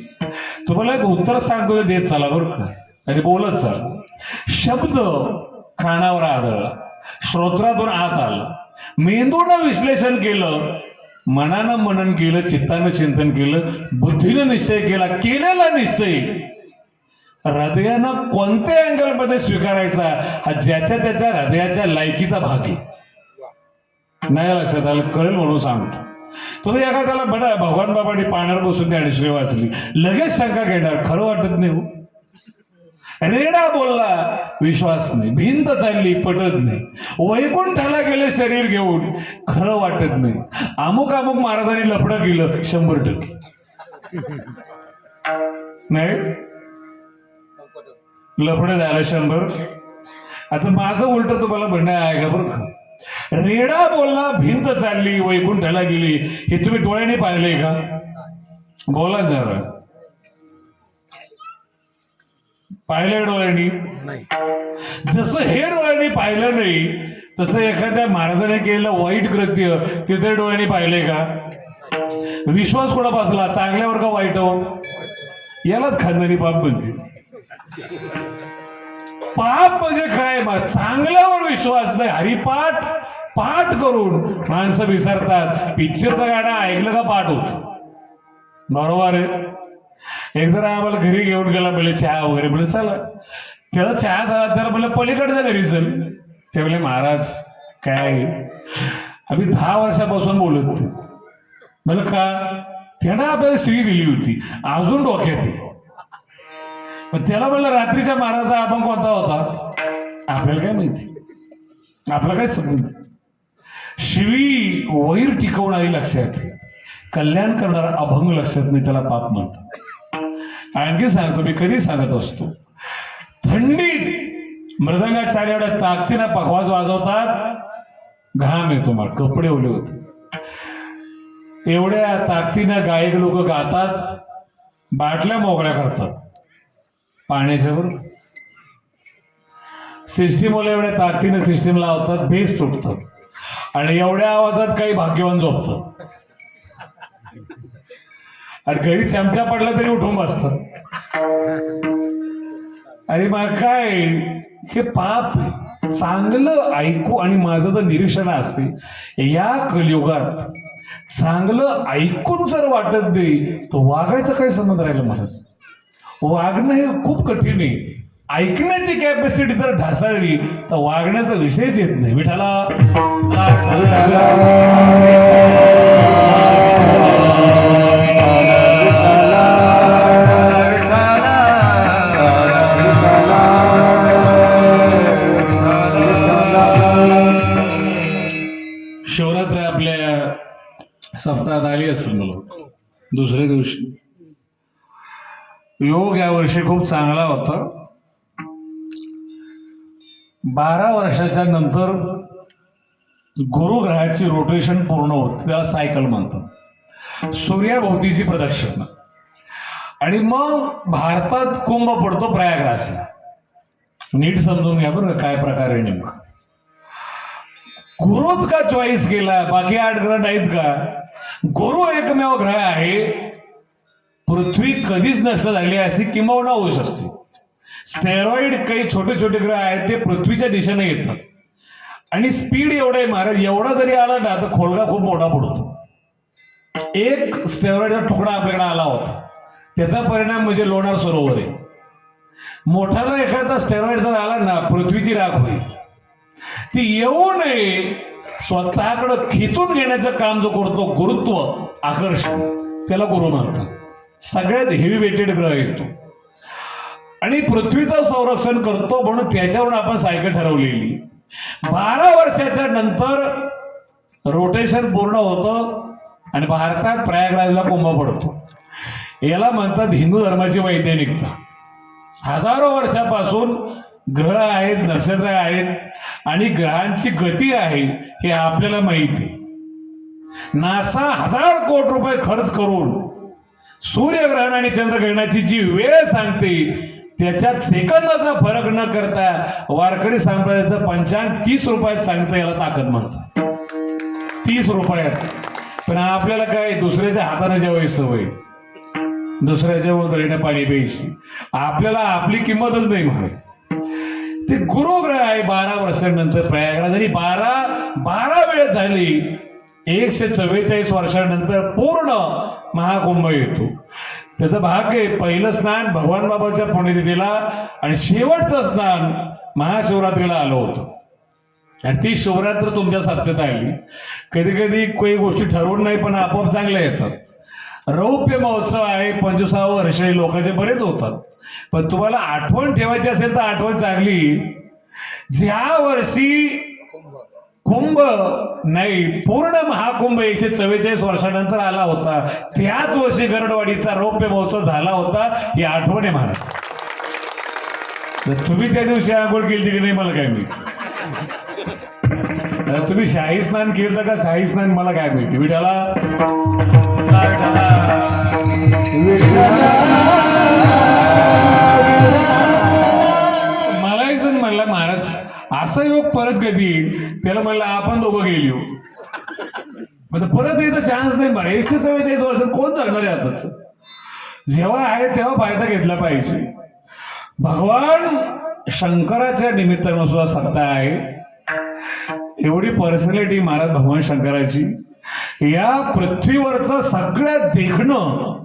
तुम्हाला एक उत्तर सांगतो देत चला बरं का, आणि बोलत चाल. शब्द कानावर आदळला, श्रोत्रातून आत आलं, मेंदूनं विश्लेषण केलं, मनानं मनन केलं, चित्तानं चिंतन केलं, बुद्धीनं निश्चय केला, केलेला निश्चय हृदयानं कोणत्या अँगलमध्ये स्वीकारायचा हा ज्याच्या त्याच्या हृदयाच्या लायकीचा भाग आहे. नाही लक्षात आलं, कळेल म्हणून सांगतो. तुम्ही एखाद्याला बघा, भगवान बाबांनी पाण्यावर बसून ज्ञानेश्वरी वाचली, लगेच शंका घेणार, खरं वाटत नाही हो. रेडा बोलला, विश्वास नाही. भिंत चालली, पटत नाही. वैकुंठाला गेले शरीर घेऊन, खरं वाटत नाही. अमुक अमुक महाराजांनी लफडं केलं, 100% नाही, लफडं झालं 100. आता माझं उलट तुम्हाला म्हणणं आहे का बरं का? रेडा बोलला, भिंत चालली, वैकुंठाला गेली, हे तुम्ही डोळ्याने पाहिलंय का? बोला जरा, पाहिलंय डोळ्यांनी? जसं हे डोळ्यांनी पाहिलं नाही, तसं एखाद्या महाराजाने केलेलं वाईट कृत्य तिथे डोळ्यांनी पाहिलंय का? विश्वास कुठं बसला, चांगल्यावर का वाईटवर? यालाच खानदानी पाप म्हणते. पाप म्हणजे काय? मग चांगल्यावर विश्वास नाही. हरिपाठ पाठ करून माणसं विसरतात. पिक्चरचं गाणं ऐकलं का पाठ होत, बरोबर आहे. एक जरा आम्हाला घरी घेऊन गेला, बोले चहा वगैरे, बोले चला. त्याला चहा झाला, त्याला बोले पलीकडच्या घरी चल. ते बोले महाराज काय, आम्ही 10 वर्षापासून बोलत होतो. बोले का? त्यानं आपल्याला श्री दिली होती, अजून डोक्यात आहे. पण त्याला म्हणलं रात्रीच्या महाराजा आपण कोणता होता? आपल्याला काय माहिती, आपलं काय संबंध. शिवी वैर टिकवणारी लक्षात, कल्याण करणारा अभंग लक्षात नाही, त्याला पाप म्हणतात. आणखी सांगतो, मी कधी सांगत असतो, थंडीत मृदंगात चाल एवढ्या ताकदीनं पखवाज वाजवतात, घाम येतो, मला कपडे ओले होते. एवढ्या ताकदीनं गायक लोक गातात, बाटल्या मोकळ्या करतात पाण्याच्यावर. सिस्टीमवाले एवढ्या ताकदीनं सिस्टीम लावतात, बेस सुटतात, आणि एवढ्या आवाजात काही भाग्यवान झोपतात, आणि घरी चमचा पडला तरी उठून बसतात. अरे मग काय, हे पाप. चांगलं ऐकू, आणि माझं तर निरीक्षण असते, या कलियुगात चांगलं ऐकून जर वाटत नाही तर वागायचं काय संबंध राहिलं महाराज? वागणं हे खूप कठीण आहे. ऐकण्याची कॅपॅसिटी जर ढासळली तर वागण्याचा विषयच येत नाही. विठाला शिवरात्र आपल्या सप्ताहात आली असेल मला, दुसऱ्या दिवशी. योग या वर्षी खूप चांगला होता. 12 वर्षाच्या नंतर गुरुग्रहाची रोटेशन पूर्ण होते, त्याला सायकल म्हणतात, सूर्याभोवतीची प्रदक्षिणा. आणि मग भारतात कुंभ पडतो प्रयागराजला. नीट समजून घ्या बरं काय प्रकार आहे नेमका. गुरुच का चॉईस केला, बाकी 8 ग्रह नाहीत का? गुरु एकमेव ग्रह आहे. पृथ्वी कधीच नष्ट झाली असती, किंबहुना होऊ शकते. स्टेरॉइड काही छोटे छोटे ग्रह आहेत, ते पृथ्वीच्या दिशेने येतात, आणि स्पीड एवढं आहे महाराज, एवढा जरी आला ना तर खोलगा खूप मोठा पडतो. एक स्टेरॉइडचा तुकडा आपल्याकडे आला होता, त्याचा परिणाम म्हणजे लोणार सरोवर आहे. मोठाला एखादा स्टेरॉइड जर आला ना, पृथ्वीची राख होईल. ती येऊ नये स्वतःकडे खिचून घेण्याचं काम जो करतो गुरुत्व आकर्षण, त्याला गुरु म्हणतात. सगळ्यात हेवी वेटेड ग्रह येतो आणि पृथ्वीचं संरक्षण करतो, म्हणून त्याच्यावरून आपण सायकल ठरवलेली. 12 वर्षाच्या नंतर रोटेशन पूर्ण होतं आणि भारतात प्रयागराजला कुंभ पडतो. याला म्हणतात हिंदू धर्माची वैज्ञानिकता. हजारो वर्षापासून ग्रह आहेत, नक्षत्र आहेत, आणि ग्रहांची गती आहे हे आपल्याला माहिती आहे. नासा 1000 कोटी रुपये खर्च करून सूर्यग्रहण आणि चंद्रग्रहणाची जी वेळ सांगते, त्याच्यात सेकंदाचा फरक न करता वारकरी संप्रदायाचं पंचांग 30 रुपयात सांगतं. याला ताकद म्हणतात, 30 रुपयात. पण आपल्याला काय, दुसऱ्याच्या हाताने जेवायची सवय, दुसऱ्याच्या उदरीने पाणी प्यायची. आपल्याला आपली किंमतच नाही महाराज. ते गुरुग्रह आहे 12 वर्षांनंतर प्रयागराज, आणि 12 वेळ झाली 144 वर्षानंतर पूर्ण महाकुंभ येतो. त्याचं भाग्य आहे, पहिलं स्नान भगवान बाबाच्या पुण्यतिथीला आणि शेवटचं स्नान महाशिवरात्रीला आलं होतं. आणि ती शिवरात्र तुमच्या सत्तेत आली. कधी कधी काही गोष्टी ठरवून नाही पण आपोआप चांगल्या येतात. रौप्य महोत्सव आहे, 25वे वर्ष लोकांचे बरेच होतात. पण तुम्हाला आठवण ठेवायची असेल तर आठवण चांगली, ज्या वर्षी कुंभ नाही पूर्ण महाकुंभ 144 वर्षानंतर आला होता, त्याच वर्षी गरुडवाडीचा रौप्य महोत्सव झाला होता. ही आठवण आहे महाराज. तुम्ही त्या दिवशी आंघोळ केली की नाही मला काय माहिती. तुम्ही शाही स्नान केलं का शाही स्नान मला काय माहिती. विठाला मला एक जण म्हणला महाराज असा योग परत कधी येईल. त्याला म्हणलं आपण दोघं गेली हो. परत एकदा चान्स नाही बरं. 144 वर्षात कोण जगणार आहे आताच. जेव्हा आहे तेव्हा फायदा घेतला पाहिजे. भगवान शंकराच्या निमित्तानं सुद्धा सत्ता आहे. एवढी पर्सनॅलिटी महाराज भगवान शंकराची. या पृथ्वीवरचं सगळ्यात देखणं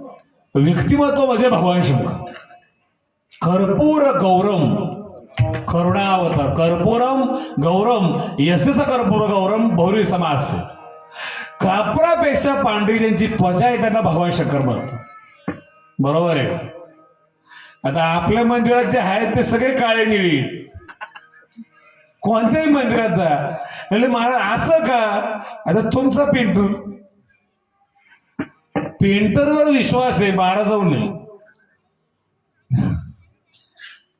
व्यक्तिमत्व म्हणजे भगवान शंकर. कर्पूर गौरम करुणावतार. कर्पूरम गौरम यशस कर्पूर गौरम बहुरी समास. कापरापेक्षा पांढरी ज्यांची त्वचा आहे त्यांना भगवान शंकर म्हणतात. बरोबर आहे. आता आपल्या मंदिरात जे आहेत ते सगळे काळे निळी. कोणत्याही मंदिरात जा म्हणजे महाराज असं का. आता तुमचा पेंटरवर विश्वास आहे, महाराजावर नाही.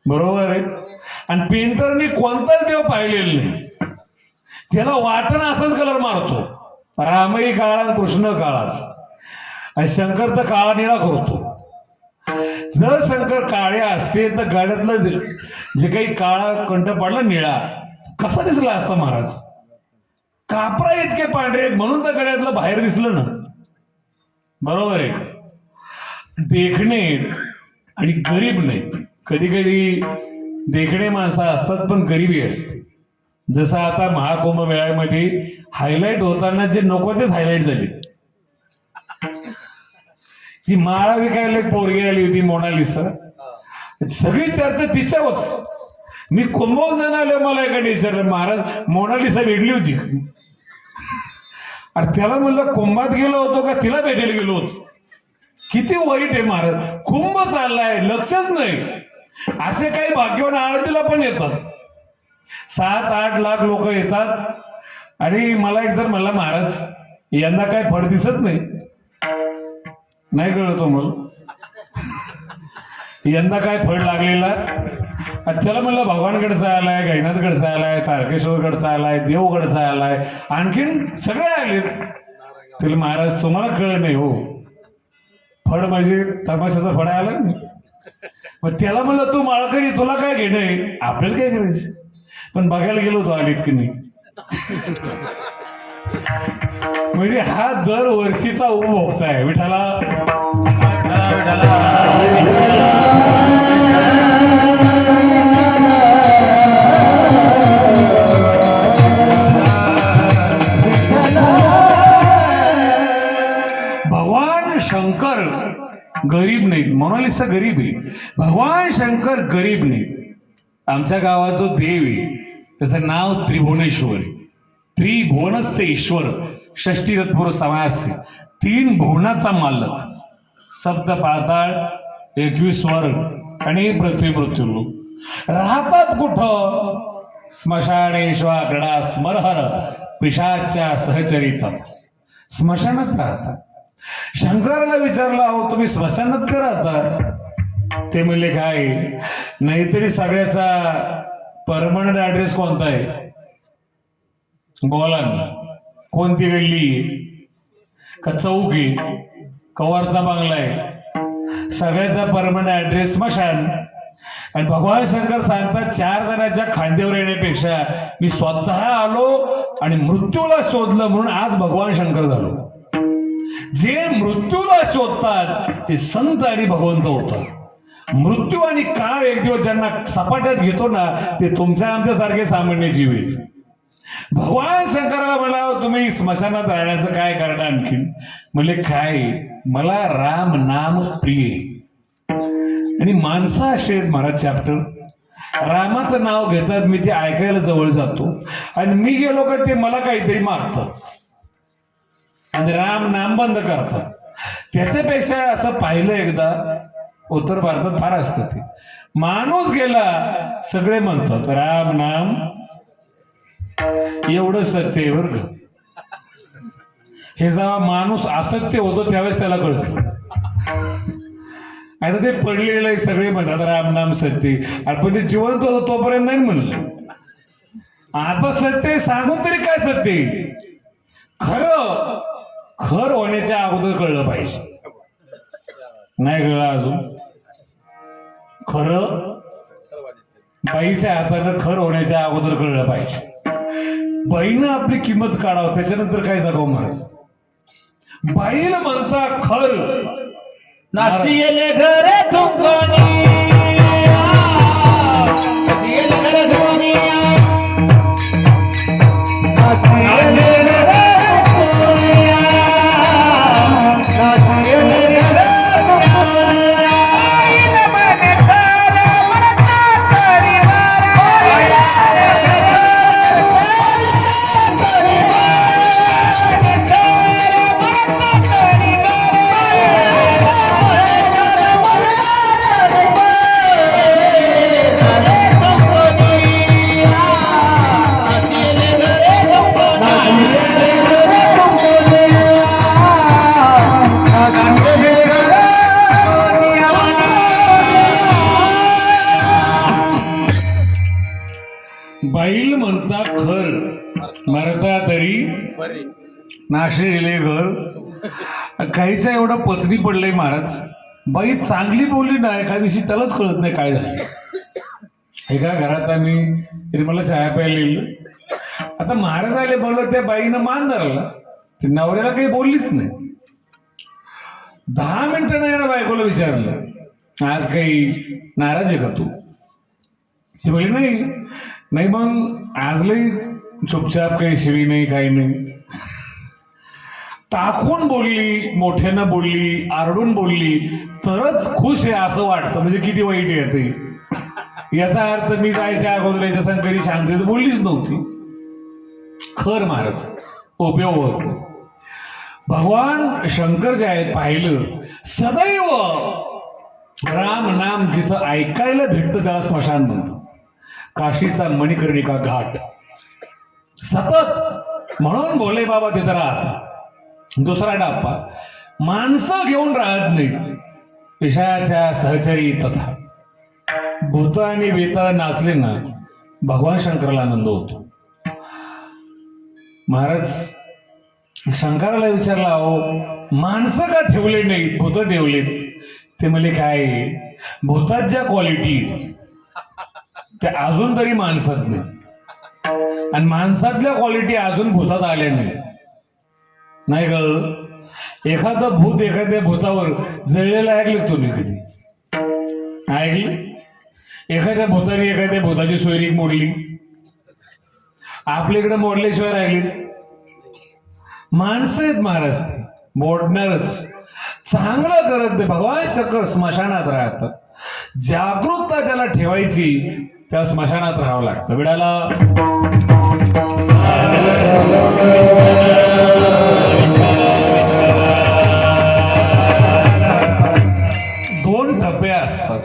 बरोबर आहे. आणि पेंटरने कोणताच देव पाहिलेला नाही. त्याला वाटण असाच कलर मारतो. रामही काळा कृष्ण काळाच. आणि शंकर तर काळा निळा करतो. जर शंकर काळे असते तर गळ्यातलं जे काही काळा कंठ पडला निळा कसा दिसला असता महाराज. कापरा इतके पांढरे म्हणून तर गळ्यातलं बाहेर दिसलं ना. बरोबर आहे. देखणे आणि गरीब नाहीत. कधी कधी देखणे माणसं असतात पण गरिबी असते. जसं आता महाकुंभ मेळ्यामध्ये हायलाइट होताना जे नको तेच हायलाइट झाले. ती माळा विकायला एक पोरगी आली होती मोनालिसा. सगळी चर्चा तिच्यावरच. मी कुंभवून जाऊन आलो. मला एकाने विचारलं महाराज मोनालिसा भेटली होती. अरे त्याला म्हणलं कुंभात गेलो होतो का तिला भेटायला गेलो होतो. किती वाईट आहे महाराज. कुंभ चाललाय लक्षच नाही. असे काही भाग्यवान आरतीला पण येतात. 7-8 लाख लोक येतात. आणि मला एक जर म्हणला महाराज यंदा काय फळ दिसत नाही. नाही कळलं तुम्हाला यंदा काय फळ लागलेला. त्याला म्हणलं भगवानकडचा आलाय, गैनाथकडचा आलाय, तारकेश्वरकडचा आलाय, देवगडचा आलाय, आणखीन सगळे आले. तिला महाराज तुम्हाला कळलं नाही हो. फळ म्हणजे तमाशाचं फळ आलं नाही. मग त्याला म्हणलं तू माळकरी तुला काय घेणं, आपल्याला काय करायचं. पण बघायला गेलो तो आलीत की नाही. म्हणजे हा दरवर्षीचा उपभोक्ता आहे. विठाला भगवान शंकर गरीब नाहीत. मोनालिसा गरीब आहे. भगवान शंकर गरीब नाहीत. आमच्या गावात जो देव आहे त्याचं नाव त्रिभुवनेश्वर. त्रिभुवनस्य ईश्वर षष्टी तत्पुरुष समास. 3 भुवनाचा मालक. सप्त पाताळ 21 स्वर्ग आणि पृथ्वी मृत्यूलोक. राहतात कुठं. स्मशानेश्वरा स्मरहर पिशाच्या सहचरितात. स्मशानात राहतात. शंकराला विचारलं अहो तुम्ही स्मशानात का राहता. ते म्हणले काय नाहीतरी सगळ्याचा परमनंट ऍड्रेस कोणता आहे. बोला ना. कोणती गल्ली का चौक आहे का वरचा बंगला आहे. सगळ्याचा परमनंट ऍड्रेस स्मशान. आणि भगवान शंकर सांगतात 4 जणांच्या खांद्यावर येण्यापेक्षा मी स्वतः आलो आणि मृत्यूला शोधलं म्हणून आज भगवान शंकर झालो. जे मृत्यूला शोधतात ते संत आणि भगवंत होतात. मृत्यू आणि काळ एक दिवस ज्यांना सपाट्यात घेतो ना ते तुमच्या आमच्या सारखे सामान्य जीव आहेत. भगवान शंकराला म्हणावं तुम्ही स्मशानात राहण्याचं काय कारण आणखीन? म्हणले काय, मला राम नाम प्रिय. आणि माणसं असे आहेत महाराज चॅप्टर, रामाचं नाव घेतात, मी ते ऐकायला जवळ जातो आणि मी गेलो का ते मला काहीतरी मागतात आणि राम नाम बंद करतात. त्याच्यापेक्षा असं पाहिलं एकदा, उत्तर भारतात फार असतं ते, माणूस गेला सगळे म्हणतात राम नाम, एवढं सत्य आहे बरं का. हे जेव्हा माणूस असत्य होतो त्यावेळेस त्याला कळतं. आता ते पडलेलं आहे, सगळे म्हणतात राम नाम सत्य, आणि पण ते जिवंत होतं तोपर्यंत नाही म्हणलं. आता सत्य सांगून तरी काय सत्य, खरं खर होण्याच्या अगोदर कळलं पाहिजे. नाही कळलं अजून, खरं बाईच्या हातानं खर होण्याच्या अगोदर कळलं पाहिजे. बाईनं आपली किंमत काढावं, त्याच्यानंतर काय जगावं महाराज. बाईला म्हणता खर नाशियले घरे तुमकोनी नाशियले घरे तुमकोनी नाशियले घरे तुमकोनी नाशियले घरे तुमकोनी इन मने तारे मनता तरी वारा बाईल म्हणता खर मरता तरी नाशिले घर. काहीचा एवढा पचनी पडलंय महाराज. बाई चांगली बोलली ना एका दिवशी त्यालाच कळत नाही काय झालं. एका घरात आम्ही तरी मला चहा प्यायला, आता महाराज आले बोललो, त्या बाईनं मान धरला, ते नवऱ्याला काही बोललीच नाही. 10 मिनिटं नाही ना बायकोला विचारलं आज काही नाराज आहे का तू? ती बोलली नाही नाही. मग आज लई चुपचाप, काही शिवी नाही काही नाही. टाकून बोलली, मोठ्यानं बोलली, आरडून बोलली तरच खुश आहे असं वाटतं. म्हणजे किती वाईट आहे ते. याचा अर्थ मी जायच्या अगोदर याच्या संग कधी शांततेत बोललीच नव्हती. खर महाराज उपयोग होतो. भगवान शंकर जे आहेत पाहिलं, सदैव राम नाम जिथं ऐकायला भेटतं त्याला स्मशान म्हणतं. काशीचा मणिकर्णिका घाट सतत, म्हणून भोले बाबा तिथं राहतात. दुसरा डाप्पा, माणसं घेऊन राहत नाही, पिशाच्या सहचरी तथा. भूत आणि बेत नाचले ना भगवान शंकराला आनंद होतो. महाराज शंकराला विचारला, अहो माणसं का ठेवले नाहीत, भूत ठेवलेत? ते म्हणजे काय, भूतात ज्या क्वालिटी त्या अजून तरी माणसात नाही, आणि माणसातल्या क्वालिटी अजून भूतात आल्या नाही. नाही कळलं? एखादं भूत एखाद्या भूतावर जळलेलं ऐकलं तुम्ही कधी? ऐकलं? एखाद्या भूताने एखाद्या भूताची सोयरीक मोडली, आपल्याकडे मोडल्याशिवाय राहिली. माणसं आहेत महाराज, मोडणारच. चांगलं करत नाही. भगवान शंकर स्मशानात राहतात. जागरूकता ज्याला ठेवायची त्या स्मशानात राहावं लागतं. विडाला दोन टप्पे असतात.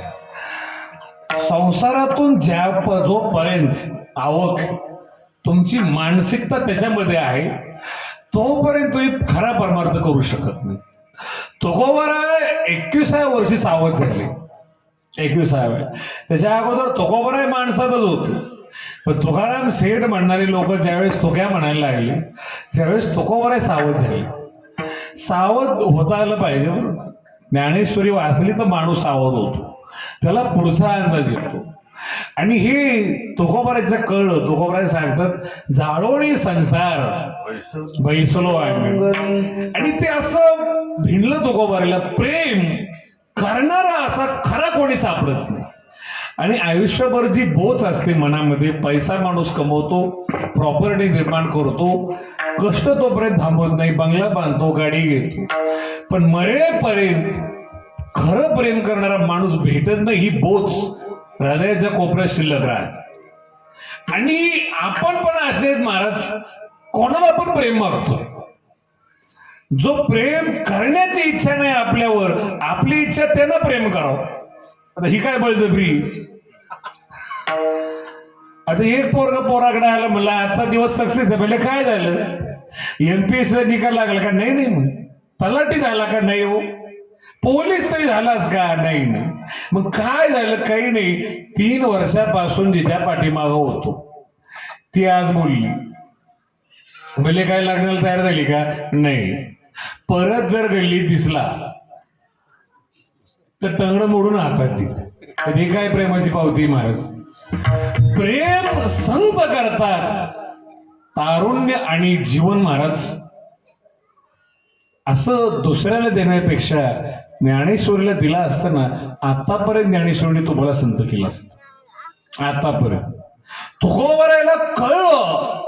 संसारातून जोपर्यंत आवक तुमची मानसिकता त्याच्यामध्ये आहे तोपर्यंत तुम्ही खरा परमार्थ करू शकत नाही. तुकोबाराय 21व्या वर्षी सावध झाले. 21व्या, त्याच्या अगोदर तुकोबाराय माणसातच होते. पण तुकाराम सेठ म्हणणारी लोक ज्यावेळेस तुक्या म्हणायला लागले त्यावेळेस तुकोबाराय सावध झाले. सावध होता आलं पाहिजे. ज्ञानेश्वरी वाचली तर माणूस सावध होतो, त्याला पुढचा अंदाज येतो. आणि हे तुकोबारायचं कळलं. तुकोबाराय सांगतात, जाळोळी संसार बैसलो आहे. आणि ते असं भिनलं तुकोबारायला. प्रेम करणारा असा खरा कोणी सापडत नाही. आणि आयुष्यभर जी बोच असते मनामध्ये, पैसा माणूस कमवतो, प्रॉपर्टी निर्माण करतो, कष्ट तोपर्यंत थांबवत नाही, बंगला बांधतो, गाडी घेतो, पण मरेपर्यंत खरं प्रेम करणारा माणूस भेटत नाही, ही बोच हृदयाच्या कोपऱ्यात शिल्लक राहते. आणि आपण पण असे महाराज, कोणाला पण प्रेम मागतो, जो प्रेम करण्याची इच्छा नाही आपल्यावर, आपली इच्छा त्यानं प्रेम करावं. आता ही काय बळजबरी? आता एक पोराकडे आला, म्हणला आजचा दिवस सक्सेस आहे. पहिले काय झालं, एमपीएससी निकाल लागला का? नाही नाही. मग तलाठी झाला का? नाही. हो. पोलीस तरी झालास का? नाही नाही. मग काय झालं? काही नाही. 3 वर्षापासून जिच्या पाठीमागं होतो ती आज बोलली. भले काय लग्नाला तयार झाली का? नाही. परत जर गल्लीत दिसला तर टंगडं मोडून हातात ती. कधी काय प्रेमाची पावती महाराज. प्रेम संत करतात, तारुण्य आणि जीवन महाराज. असं दुसऱ्याला देण्यापेक्षा ज्ञानेश्वरीला दिला असताना आतापर्यंत ज्ञानेश्वरीने तुम्हाला संत केला असतं. आतापर्यंत तुकोबरायला कळलं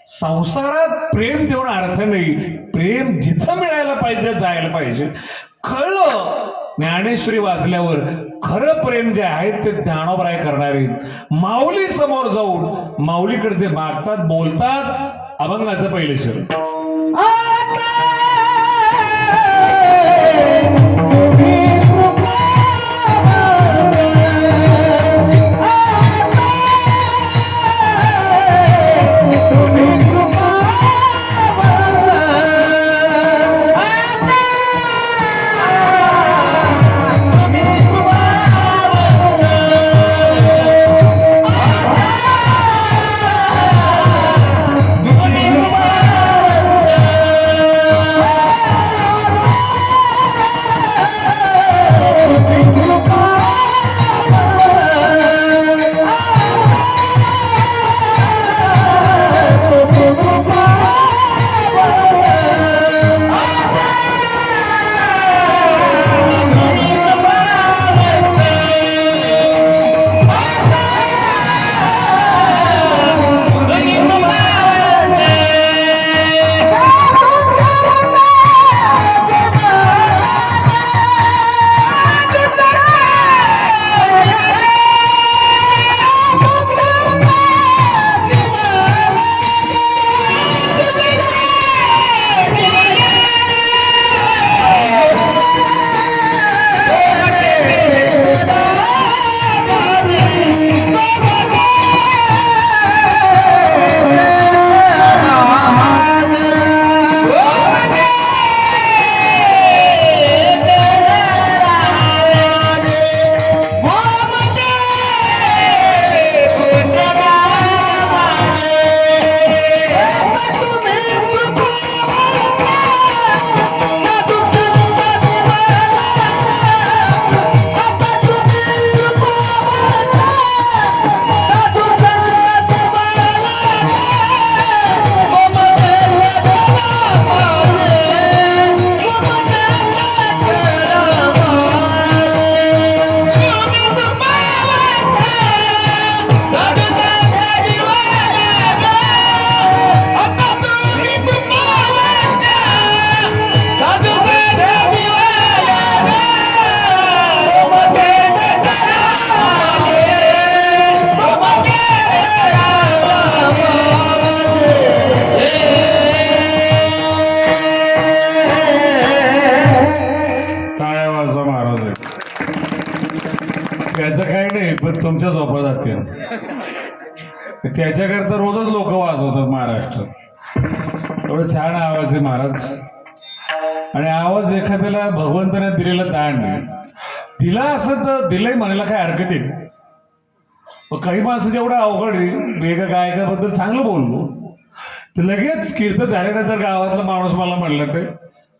संसारात प्रेम देऊन अर्थ नाही, प्रेम जिथं मिळायला पाहिजे जायला पाहिजे. कळलं ज्ञानेश्वरी वाचल्यावर खरं प्रेम जे आहे ते ज्ञानोबराय करणारे माऊली समोर जाऊन माऊलीकडचे मागतात, बोलतात. अभंगाचं पहिलं शब्द त्याचं काही नाही, पण तुमच्या झोपा जाते. त्याच्याकरता रोजच लोक वाजवतात महाराष्ट्रात. एवढं छान आवाज आहे महाराज. आणि आवाज एखाद्याला भगवंताने दिलेला दान नाही. तिला असं तर दिलंय म्हणायला काय हरकत आहे. काही माणसं जेवढं अवघड आहे, एका गायकाबद्दल चांगलं बोललो तर लगेच कीर्तन झाल्यानंतर गावातला माणूस मला म्हणलं ते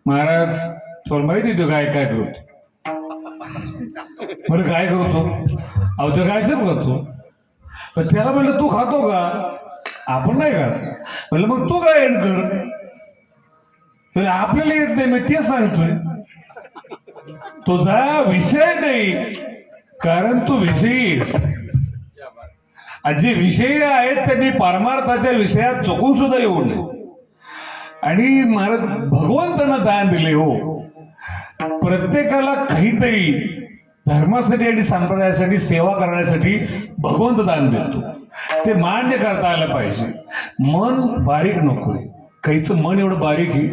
महाराज तुला माहिती तो गायक काय करतो. बरं काय करतो? अहो तो गायचंच करतो. पण त्याला म्हणलं तू खातो का? आपण नाही खात. म्हणलं मग तू गायन कर. तर आपल्याला येत नाही, मी ते सांगतोय. तुझा विषय नाही, कारण तू विषयीस. जे विषयी आहेत त्यांनी परमार्थाच्या विषयात चुकून सुद्धा येऊ नये. आणि महाराज भगवंतानं दान दिले हो. प्रत्येकाला काहीतरी धर्मासाठी आणि संप्रदायासाठी सेवा करण्यासाठी भगवंत दान देतो. ते मान्य करता आलं पाहिजे. मन बारीक नकोय. काहीचं मन एवढं बारीक आहे.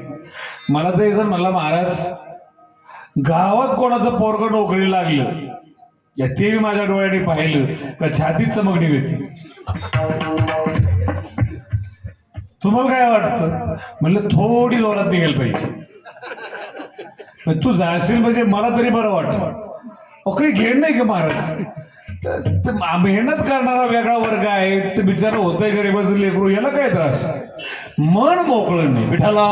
मला तर एक जण म्हणला, महाराज गावात कोणाचं पोरगं नोकरी लागलं या ते मी माझ्या डोळ्याने पाहिलं का छातीत चमकणी होती. तुम्हाला काय वाटतं? म्हणलं थोडी जोरात निघायला पाहिजे. तू जाशील म्हणजे मला तरी बरं वाटतं. काही घेण नाही का महाराज? मेहनत करणारा वेगळा वर्ग आहे. ते बिचारा होतंय गरीबाचं लेकरू, याला काय त्रास? मन मोकळं नाही. विठाला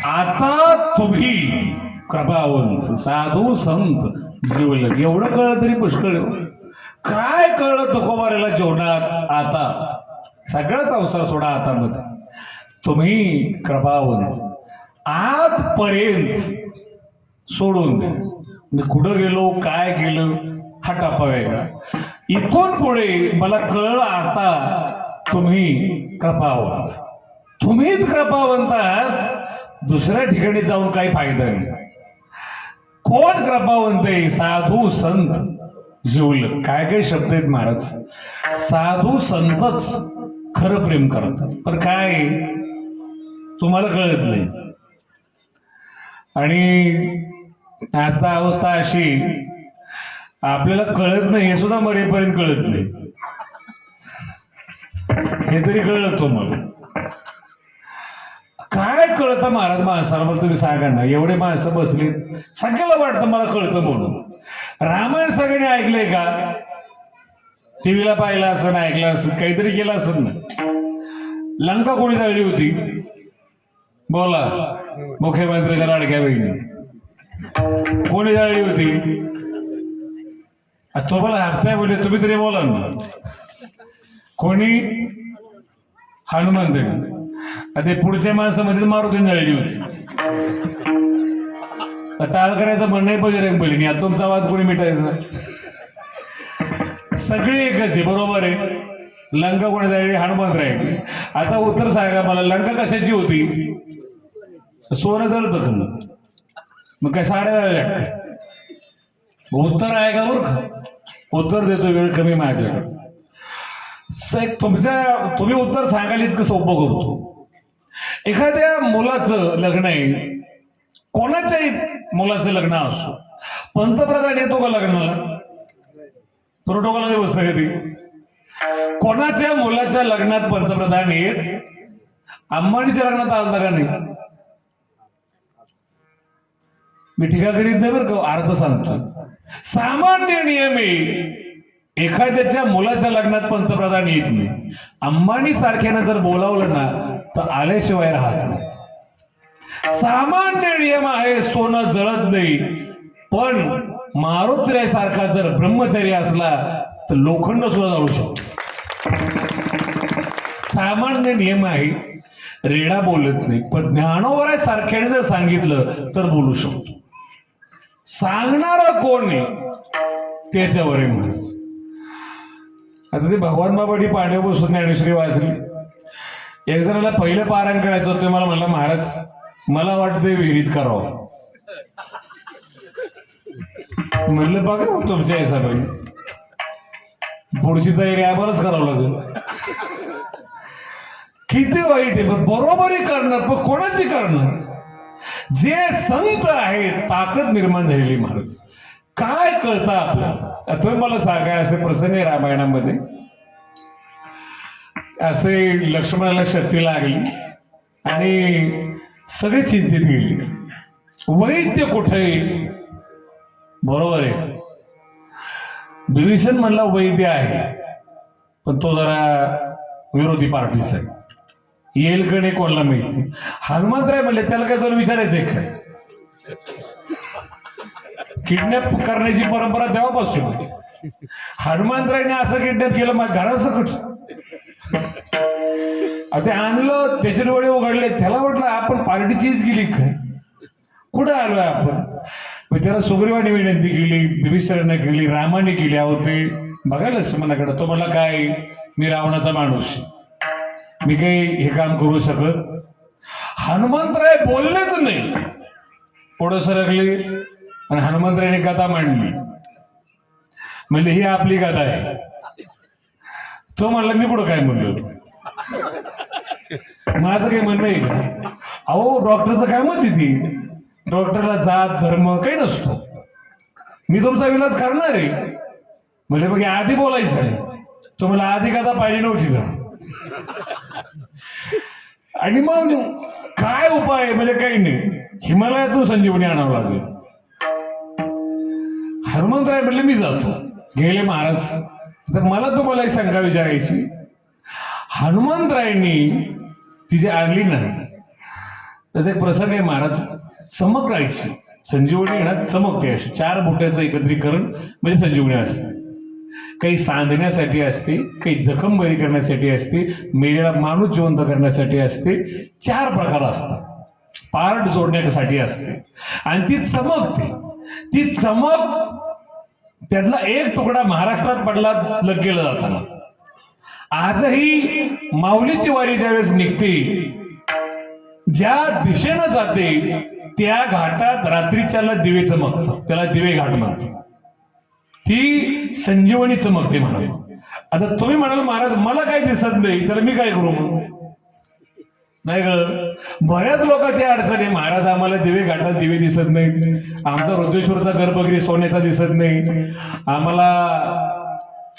आता तुम्ही कृपावंत साधू संत जीवलग एवढं कळलं तरी पुष्कळ. काय कळलं तुकोबाराला जेवणात? आता सगळा संसार सोडा हातामध्ये. तुम्ही कृपावंत आजपर्यंत सोडून द्या. मी कुठं गेलो काय केलं हा टप्पा वेगळा. इथून पुढे मला कळलं आता तुम्ही कृपावंत. तुम्हीच कृपावंत आहात. दुसऱ्या ठिकाणी जाऊन काही फायदा नाही. कोण कृपावंत आहे? साधू संत जीवलग. काय काय शब्द आहेत महाराज. साधू संतच खरं प्रेम करतात. पण काय तुम्हाला कळत नाही. आणि आता अवस्था अशी आपल्याला कळत नाही हे सुद्धा मरेपर्यंत कळत नाही. हे तरी कळलं तुम्हाला. काय कळतं महाराज माणसाला? मला तुम्ही सांगा ना. एवढे माणसं बसलीत, सगळ्याला वाटतं मला कळतं म्हणून. रामायण सगळ्यांनी ऐकलंय का? टीव्हीला पाहिलं असं ना, ऐकलं असं, काहीतरी केलं असं ना. लंका कोणी जाळली होती? बोला. मुख्यमंत्र्याच्या लाडक्या बहिणी. कोणी जाळली होती? तुम्हाला हप्ताय बोलले, तुम्ही तरी बोला ना. कोणी? हनुमंत. ते पुढच्या माणसामध्ये मारुतीने जाळली होती. टाळ करायचं म्हणणं आहे बजरंग बलीने. आता तुमचा वाद कोणी मिटायचा? सगळे एकच आहे. बरोबर आहे. लंका कोणी जाळली? हनुमंतराय. आता उत्तर सांगा मला, लंका कशाची होती? सोनं जळतं का? मग काय साड्या जाळल्या काय? उत्तर आहे का? बरं का उत्तर देतो, वेळ कमी माझ्याकडे. तुम्ही उत्तर सांगाल इतकं सोपं करतो. एखाद्या मुलाचं लग्न आहे, कोणाच्याही मुलाचं लग्न असो, पंतप्रधान येतो का लग्नाला? प्रोटोकॉल बसतं कधी? कोणाच्या मुलाच्या लग्नात पंतप्रधान येत? अंबानीच्या लग्नात आलता का नाही? मी टीका करीत नाही बरं का, अर्थ सांगतो. सामान्य नियम आहे, एखाद्याच्या मुलाच्या लग्नात पंतप्रधान येत नाही. अंबानी सारख्यानं जर बोलावलं ना तर आल्याशिवाय राहत नाही. सामान्य नियम आहे, सोनं जळत नाही. पण मारुतीराय सारखा जर ब्रह्मचारी असला तर लोखंड सुद्धा जाळू शकतो. सामान्य नियम आहे. रेडा बोलत नाही, पण ज्ञानोबराय सारख्याने जर सांगितलं तर बोलू शकतो. सांगणारा कोण आहे त्याच्यावर आहे माणूस. आता ते भगवान बाबाडी पांडव बसून ज्ञानेश्वरी वाचली. एक जणाला पहिलं पारायण करायचं होतं. मला म्हणलं, महाराज मला वाटतं विहिरीत करावं. म्हणलं बघा तुमच्या हिसाबाने, पुढची तयारी आम्हालाच करावं लागेल. किती वाईट आहे. पण बरोबरी करणार, पण कोणाची करणार? जे संत आहेत, ताकद निर्माण झालेली. महाराज काय कळतं आपल्याला? तुम्ही मला सांगा, असे प्रसंग आहे रामायणामध्ये. असे लक्ष्मणाला शक्ती लागली आणि सगळे चिंतित गेले. वैद्य कुठे? बरोबर आहे. विभीषण म्हणला वैद्य आहे, पण तो जरा विरोधी पार्टीचा आहे. येईल कडे कोणाला माहिती. हनुमंतराय म्हणले त्याला काय जाऊन विचारायचंय काय? किडनॅप करण्याची परंपरा तेव्हापासून. हनुमंतरायने असं किडनॅप केलं, मग घराचं कुठं? ते आणलं, त्याचे डोळे उघडले, त्याला वाटलं आपण पार्टीचीच गेली काय, कुठं आलोय आपण. मग त्याला सुग्रीवाने विनंती केली, बिभीषणाने केली, रामाने केली. अहो ते बघा लक्ष्मणाकडे, तो मला काय, मी रावणाचा माणूस, मी काही हे काम करू शकत. हनुमंतराय बोललेच नाही, पुढं सरकले आणि हनुमंतरायने कथा मांडली. म्हणजे ही आपली कथा आहे. तो म्हणला मी कुठं काय म्हणलो, माझं काही म्हणणं आहे का. अहो डॉक्टरचं कामच आहे ती, डॉक्टरला जात धर्म काही नसतो, मी तुमचा इलाज करणार आहे. म्हणजे बघ आधी बोलायचं आहे, तुम्हाला आधी कथा पाहिजे नव्हती का. आणि मग काय उपाय, म्हणजे काही नाही, हिमालयातून संजीवनी आणावं लागेल. हनुमंतराय म्हटले मी जातो. गेले महाराज. तर मला तुम्हाला एक शंका विचारायची, हनुमंतरायांनी ती जी आणली ना, त्याचा एक प्रसंग आहे महाराज. चमक राहायची संजीवनी ना, चमकते अशी 4 बुट्याचं एकत्रीकरण म्हणजे संजीवनी असते. काही सांधण्यासाठी असते, काही जखम बरी करण्यासाठी असते, मेलेला माणूस जिवंत करण्यासाठी असते. 4 प्रकार असतात. पार्ट जोडण्यासाठी असते आणि ती चमकते. ती चमक, त्यातला एक तुकडा महाराष्ट्रात पडला केला जाताना. आजही माऊलीची वारी ज्यावेळेस निघते, ज्या दिशेनं जाते त्या घाटात रात्रीच्याला दिवे चमकतात, त्याला दिवे घाट म्हणतात. ती संजीवनी चमकते महाराज. आता तुम्ही म्हणाल महाराज मला काही दिसत नाही, तर मी काय करू मग. नाही ग, बऱ्याच लोकांची अडचण आहे, महाराज आम्हाला दिवे घाटात दिवे दिसत नाही, आमचा रुद्रेश्वरचा गर्भगृह सोन्याचा दिसत नाही, आम्हाला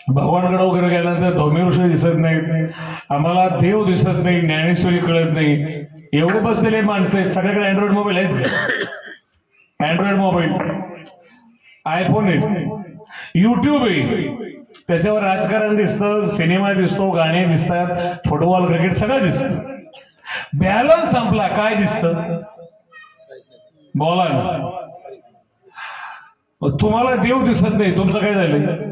भगवानगड वगैरे गेल्यानंतर धोमे ऋषी दिसत नाहीत, आम्हाला देव दिसत नाही, ज्ञानेश्वरी कळत नाही. एवढे बसलेले माणसं आहेत. सगळ्याकडे अँड्रॉइड मोबाईल आहेत का, अँड्रॉइड मोबाईल, आयफोन आहेत, युट्यूब आहे, त्याच्यावर राजकारण दिसतं, सिनेमा दिसतो, गाणे दिसतात, फुटबॉल क्रिकेट सगळं दिसतं. बॅलन्स संपला, काय दिसतं बोला ना. तुम्हाला देव दिसत नाही, तुमचं काय झालं.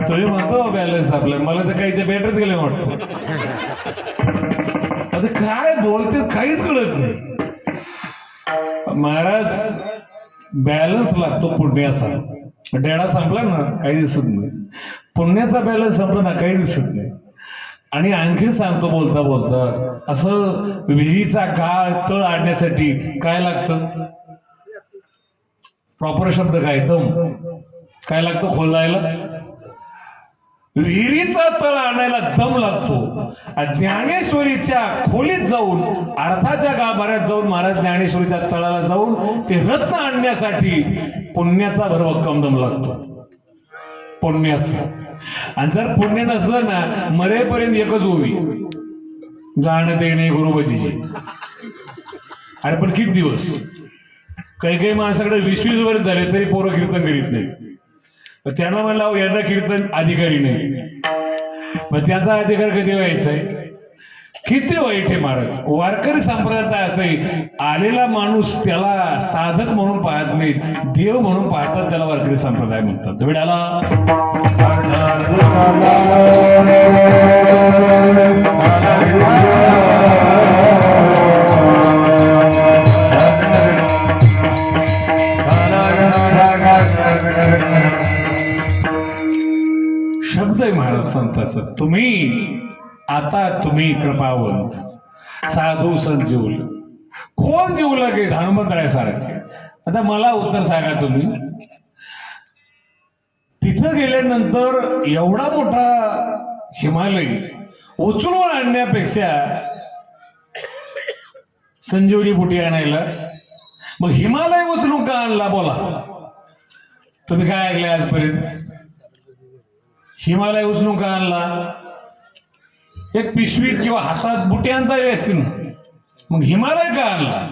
तुम्ही म्हणतो बॅलन्स आपलं, मला तर काहीच्या बॅटरीच गेले वाटतं. आता काय बोलते काहीच कळत नाही महाराज. बॅलन्स लागतो पुण्याचा. डेडा संपला ना काही दिसत नाही, पुण्याचा बॅलन्स संपला ना काही दिसत नाही. आणि आणखी सांगतो बोलता बोलता, असं विहिरीचा गाळ तळ आणण्यासाठी काय लागतं, प्रॉपर शब्द काय, दम. काय लागतं खोलायला, विहिरीचा तळ आणायला दम लागतो. ज्ञानेश्वरीच्या खोलीत जाऊन, अर्थाच्या गाभाऱ्यात जाऊन, महाराज ज्ञानेश्वरीच्या तळाला जाऊन ते रत्न आणण्यासाठी पुण्याचा भरभक्कम दम लागतो, पुण्याचा. आणि जर पुण्य नसलं ना, मरेपर्यंत एकच उभी जाणत येणे गुरुबजीची. अरे पण किती दिवस, काही काही माणसाकडे 20-20 वर्ष झाले तरी पोरं कीर्तन करीत नाही. त्यांना म्हणलं यांना कीर्तन अधिकारी नाही, मग त्याचा अधिकार कधी व्हायचा आहे. किती वाईट आहे महाराज. वारकरी संप्रदायात असं आहे, आलेला माणूस त्याला साधक म्हणून पाहत नाही, देव म्हणून पाहतात, त्याला वारकरी संप्रदाय म्हणतात. विडाला शब्द आहे महाराज संताचं. तुम्ही कृपावंत साधू संत जीवले. कोण जीवलं की हनुमंतरायासारखे. आता मला उत्तर सांगा तुम्ही, तिथं गेल्यानंतर एवढा मोठा हिमालय उचलून आणण्यापेक्षा संजीवनी बुटी आणायला, मग हिमालय उचलून का आणला बोला. तुम्ही काय ऐकलंय आजपर्यंत. हिमालय उचलून का आणला, एक पिशवीत किंवा हातात बुटी आणता येईल असतील ना, मग हिमालय का आणला.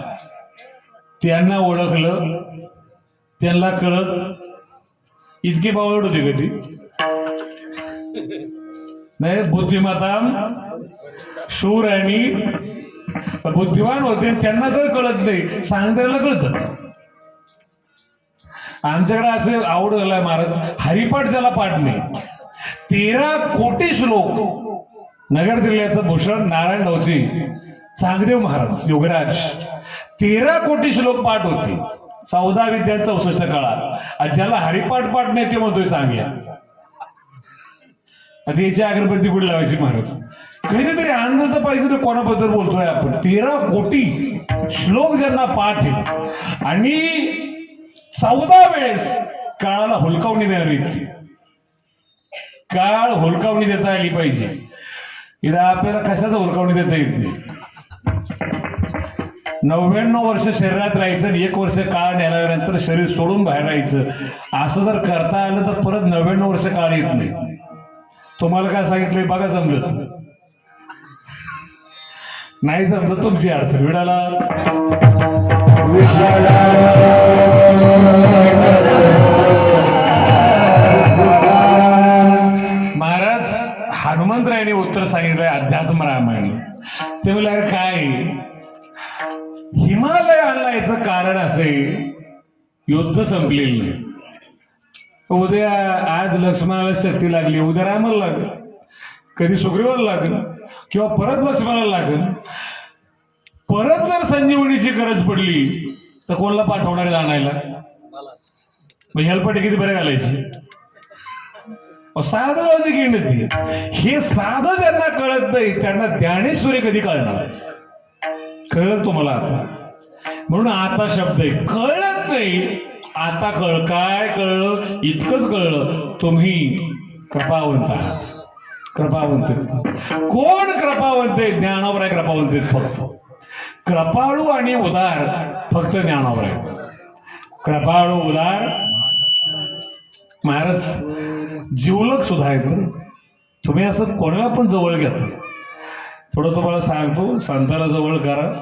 त्यांना ओळखलं, त्यांना कळत. इतके बावळ होते कधी नाही. बुद्धिमत्ता शूर आणि बुद्धिवान होते, त्यांना जर कळत नाही, सांगताना कळत. आमच्याकडे असं आवड झालाय महाराज, हरिपाठ ज्याला पाठ नाही 13 कोटी श्लोक नगर जिल्ह्याचं भूषण नारायण ढवचे चांगदेव महाराज योगराज 13 कोटी श्लोक पाठ होते 14 विद्या 64 काळात. आणि ज्याला हरिपाठ पाठ नाही ते म्हणतोय चांगल्या. आता याची अगरबत्ती कुठे लावायची महाराज? कधीतरी अंदाज तर पाहिजे तर कोणाबद्दल बोलतोय आपण. 13 कोटी श्लोक ज्यांना पाठ आहे आणि 14 वेळेस काळाला हुलकावणी देणारी इतकी. काळ हुलकावणी देता आली पाहिजे. इथं आपल्याला कशाचं हुलकावणी देता येत नाही. 99 वर्ष शरीरात राहायचं आणि 1 वर्ष काळ नेल्यानंतर शरीर सोडून बाहेर राहायचं. असं जर करता आलं तर परत 99 वर्ष काळ येत नाही. तुम्हाला काय सांगितलंय बघा, जमलं नाही जमलं तुमची अडचण. विडाला महाराज हनुमंतरायांनी उत्तर सांगितलंय अध्यात्म रामायण. ते म्हणले काय हिमालय आणला याचं कारण असे युद्ध संपलेलं नाही. उद्या आज लक्ष्मणाला शक्ती लागली, उद्या रामाला लागेल, कधी सुग्रीवाला लागेल किंवा परत लक्ष्मणाला लागेल. परत जर संजीवनीची गरज पडली तर कोणाला पाठवणार आहे आणायला? मग हेल्पाटी किती बरे घालायची? साधं लॉजिक येणं. हे साधं ज्यांना कळत नाही त्यांना ज्ञानेश्वरी कधी कळणार? कळलं तुम्हाला आता? म्हणून आता शब्द आहे. कळत नाही आता कळ. काय कळलं? इतकंच कळलं तुम्ही कृपावंत आहात. कृपावंत कोण कृपावंत आहे? ज्ञानावर आहे कृपावंत आहेत फक्त. कृपाळू आणि उदार फक्त ज्ञानावर आहे. कृपाळू उदार महाराज जीवलक सुद्धा आहेत. तुम्ही असं कोणाला पण जवळ घेता. थोडं तुम्हाला सांगतो, संताला जवळ करा.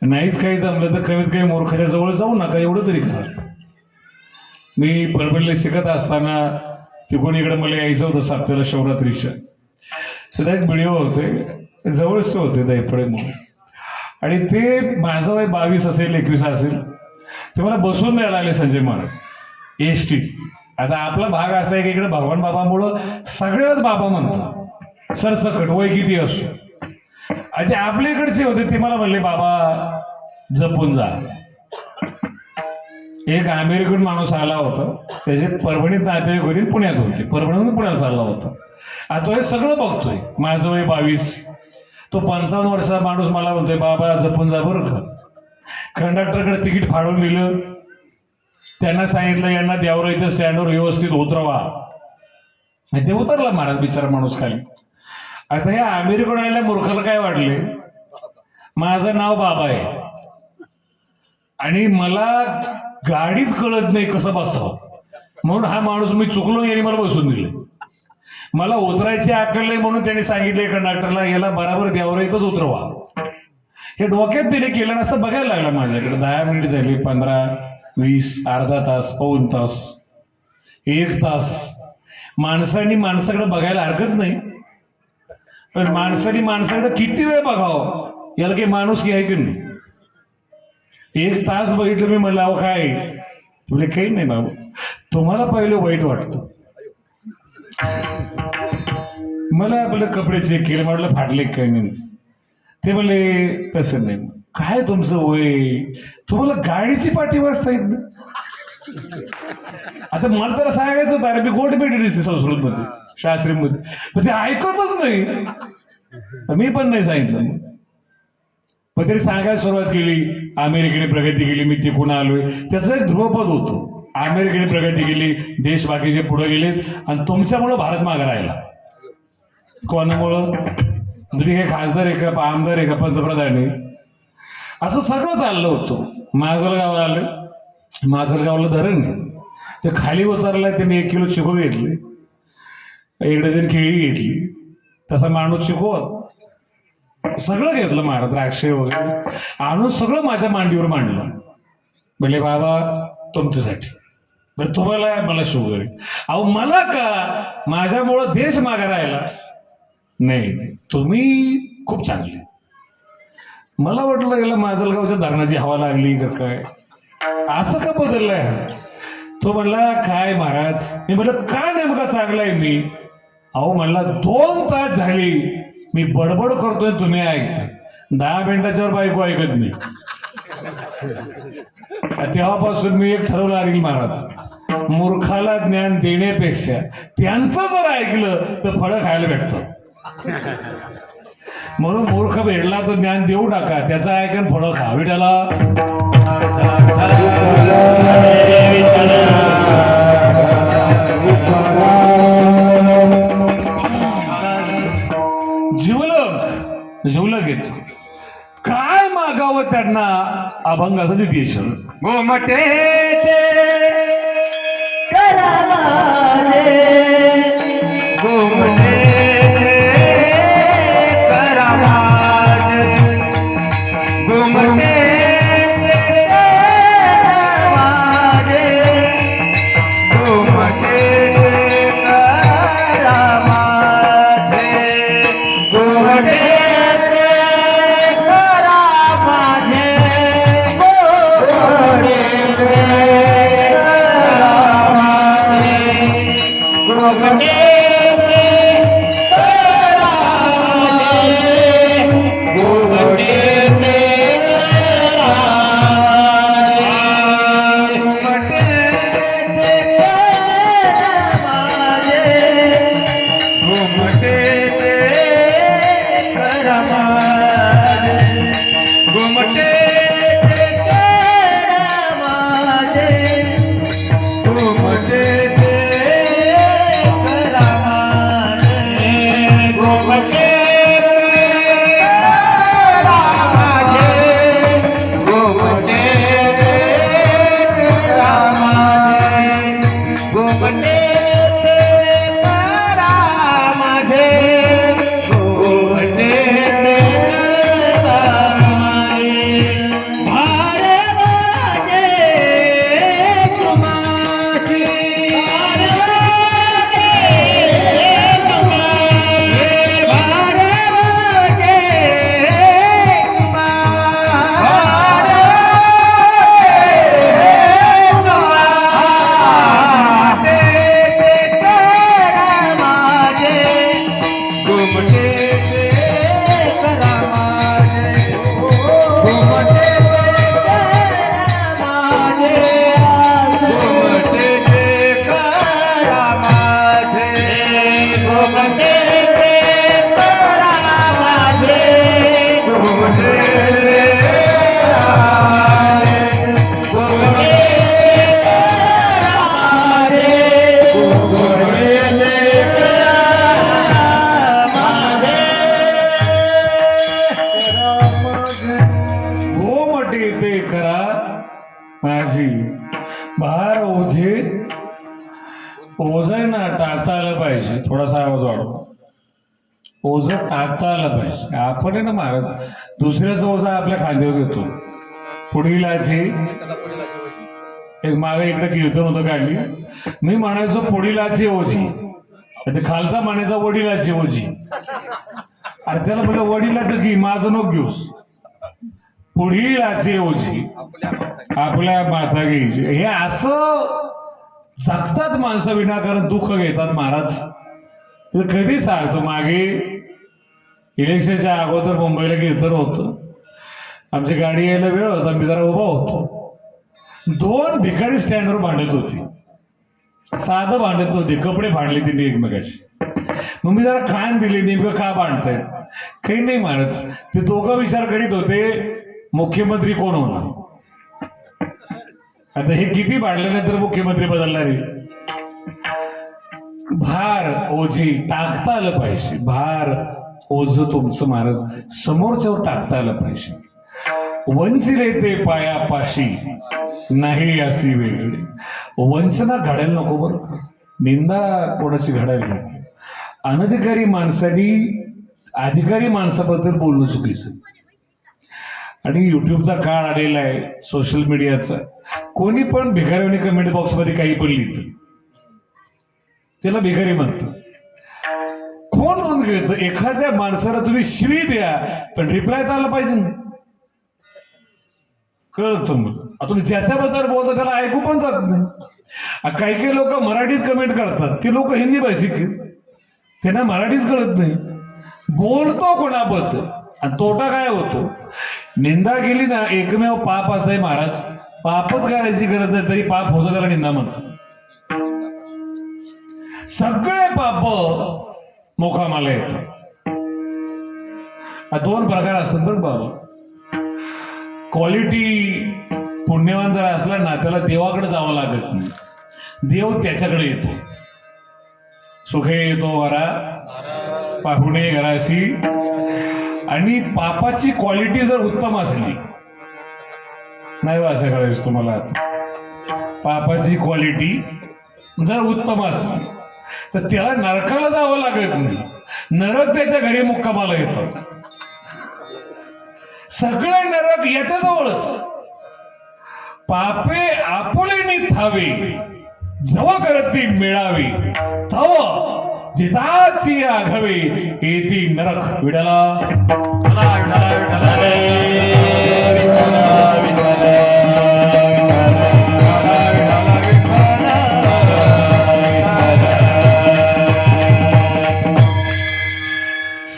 नाहीच काही जमलं तर कमीत कमी मूर्खाच्या जवळ जाऊ नका, एवढं तरी करा. मी परभणीला शिकत असताना तिकडून इकडे मला यायचं होतं साप्त्याला शिवरात्रीच्या. त्याचा एक व्हिडिओ होते, जवळचे होते दैफळे म्हणून. आणि ते माझं वय 22 असेल 21 असेल. ते मला बसून द्यायला आले संजय महाराज एस टी. आता आपला भाग असा आहे की इकडे भगवान बाबामुळं सगळ्याच बाबा म्हणतात सरसकट वय किती असो. आणि ते आपल्या इकडचे होते. ते मला म्हणले बाबा जपून जा. एक अमेरिकन माणूस आला होता, त्याचे परभणीत नातेवाईक होते, पुण्यात होते. परभणीतून पुण्याला चालला होता. आता तो हे सगळं बघतोय. माझं वय 22. तो 55 वर्षाचा माणूस मला म्हणतोय बाबा जपून जा बरं का. कंडक्टरकडे तिकीट फाडून दिलं. त्यांना सांगितलं यांना देवराईच्या स्टँडवर व्यवस्थित उतरवा. ते उतरला महाराज बिचारा माणूस खाली. आता या अमेरिकन आलेल्या मूर्खाला काय वाटले, माझं नाव बाबा आहे आणि मला गाडीच कळत नाही कसं बसावं, म्हणून हा माणूस मी चुकलो याने मला बसून दिले. मला उतरायची अक्कल नाही म्हणून त्यांनी सांगितले कंडक्टरला याला बराबर देवराईतच उतरवा. हे डोक्यात तिने केलं ना. असं बघायला लागलं माझ्याकडे. 10 मिनिट झाली, 15, 20, अर्धा तास, पाऊण तास, 1 तास. माणसाने माणसाकडे बघायला हरकत नाही, पण माणसाने माणसाकडे किती वेळ बघावं याला काही माणूस घ्याय की नाही. 1 तास बघितलं मी, म्हणलं अहो काय तुला काही नाही बाबू, तुम्हाला पहिलं वाईट वाटतं. मला आपले कपडे चेक केले, म्हटलं फाटले काही नाही. ते म्हणले तसं नाही. काय तुमचं वय, तुम्हाला गाडीची पाठी वाजता येत नाही. आता मला त्याला सांगायचं होतं अरे मी गोल्ड मेडल दिसते संस्कृतमध्ये शास्त्रीमध्ये, पण ते ऐकतच नाही. मी पण नाही सांगितलं. पण तरी सांगायला सुरुवात केली. अमेरिकेने प्रगती केली, मी तिकडून आलोय. त्याचं एक ध्रुवपद होतं. अमेरिकेने प्रगती केली, देश बाकीचे पुढे गेलेत आणि तुमच्यामुळं भारत मागे राहिला. कोणामुळं? तुम्ही काय खासदार आहे का, आमदार आहे का, पंतप्रधान आहे? असं सगळं चाललं होतं. माजलगावला आलं, माजलगावला धरण ते खाली उतरला. त्यांनी 1 किलो चिको घेतली, 1 डझन केळी घेतली. तसा माणूस चिको सगळं घेतलं महाराज, द्राक्षे वगैरे आणून सगळं माझ्या मांडीवर मांडलं. म्हणजे बाबा तुमच्यासाठी, बरं तुम्हाला मला शुगर आहे. अहो मला का, माझ्यामुळं देश मागे राहिला नाही. तुम्ही खूप चांगले. मला वाटलं याला माजलगावच्या धरणाची हवा लागली का काय, असं का बदललंय? तो म्हणला काय महाराज. मी म्हटलं का नेमका चांगला आहे मी. अहो म्हणला 2 तास झाली मी बडबड करतोय तुम्ही ऐकता, 10 मिनिटाच्या वर बायको ऐकत नाही. तेव्हापासून मी एक ठरवलं अनिल महाराज, मूर्खाला ज्ञान देण्यापेक्षा त्यांचं जर ऐकलं तर फळं खायला भेटतं. म्हणून मूर्ख भेटला तर ज्ञान देऊ टाका, त्याचं ऐकून फळं खा. विठाला जिवलग येतो. काय मागावं त्यांना अभंगाचं डिटेशन. घुमटे करा माझे, घुमटे करा माझे, घुमटे करा माझे, घुमटे करा माझे, घुमटे माझी बाहेर ओझे ओझ आहे ना टाकता आलं पाहिजे. थोडासा आवाज वाढव. ओझ टाकता आलं पाहिजे. आपण आहे ना महाराज दुसऱ्याचं ओझा आपल्या खांद्यावर घेतो. पुढील आजी एक मागे इकडे कीर्तन होतं काढली. मी म्हणायचो पुढीलाची ओझी, ते खालचा म्हणायचा वडिलाची ओझी. अरे त्याला म्हटलं वडिलाचं घे, माझं नको घेऊस. पुढीलाची ओझी आपल्या माता घ्यायची. हे असं जगतात माणसं, विनाकारण दुःख घेतात महाराज. कधी सांगतो मागे इलेक्शनच्या अगोदर मुंबईला कीर्तन होतं. आमची गाडी यायला वेळ होता, मी जरा उभा होतो. 2 भिकारी स्टँडवर भांडत होती. साधं भांडत नव्हते, कपडे भांडले तिने एकमेकाशी. मग मी जरा खान दिली, नेमकं का भांडतायत काही नाही महाराज. ते दोघं विचार करीत होते मुख्यमंत्री कोण होणार. आता हे किती भांडल्यानंतर मुख्यमंत्री बदलणारे. भार ओझी टाकता आलं पाहिजे. भार ओझ तुमचं महाराज समोरच्यावर टाकता आलं पाहिजे. वंचिले ते पायापाशी नाही अशी वेगळी. वंचना घडायला नको बरं, निंदा कोणाची घडायला नको. अनधिकारी माणसांनी अधिकारी माणसाबद्दल बोलणं चुकीचं. आणि युट्यूबचा काळ आलेला आहे, सोशल मीडियाचा. कोणी पण भिकाऱ्याने कमेंट बॉक्समध्ये काही पण लिहितं, त्याला भिकारी म्हणतं. कोण नोंद घेतं? एखाद्या माणसाला तुम्ही शिवी द्या पण रिप्लाय तर आला पाहिजे ना. कळतं मग. आता तुम्ही ज्याच्याबद्दल बोलता त्याला ऐकू पण जात नाही. काही काही लोक मराठीत कमेंट करतात, ती लोक हिंदी भाषिक आहेत. त्यांना मराठीच कळत नाही. बोलतो कोणाबद्दल आणि तोटा काय होतो. निंदा केली ना, एकमेव पाप असं आहे महाराज, पापच करायची गरज नाही तरी पाप होतं, त्याला निंदा म्हणतात. सगळे पाप मोकामाला येतात. दोन प्रकार असतात बरं बाबा. क्वालिटी पुण्यवान जर असला ना, त्याला देवाकडे जावं लागत नाही, देव त्याच्याकडे येतो. सुखे येतो वरा पाहुणे घराशी. आणि पापाची क्वालिटी जर उत्तम असली, नाही बा असं कळायचं तुम्हाला, पापाची क्वालिटी जर उत्तम असली तर त्याला नरकाला जावं लागत नाही, नरक त्याच्या घरी मुक्कामाला येतं. सगळे नरक याच्याजवळच. पापे आपुलेनी थावे, जव करती मिळावी, तव जिताची आघावे येती नरक. विडाला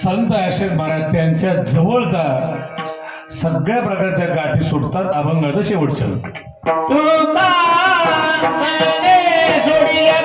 संत अशोक महाराज त्यांच्या जवळचा सगळ्या प्रकारच्या गाठी सुटतात अभंगाचं शेवटचं. तुका जोडिया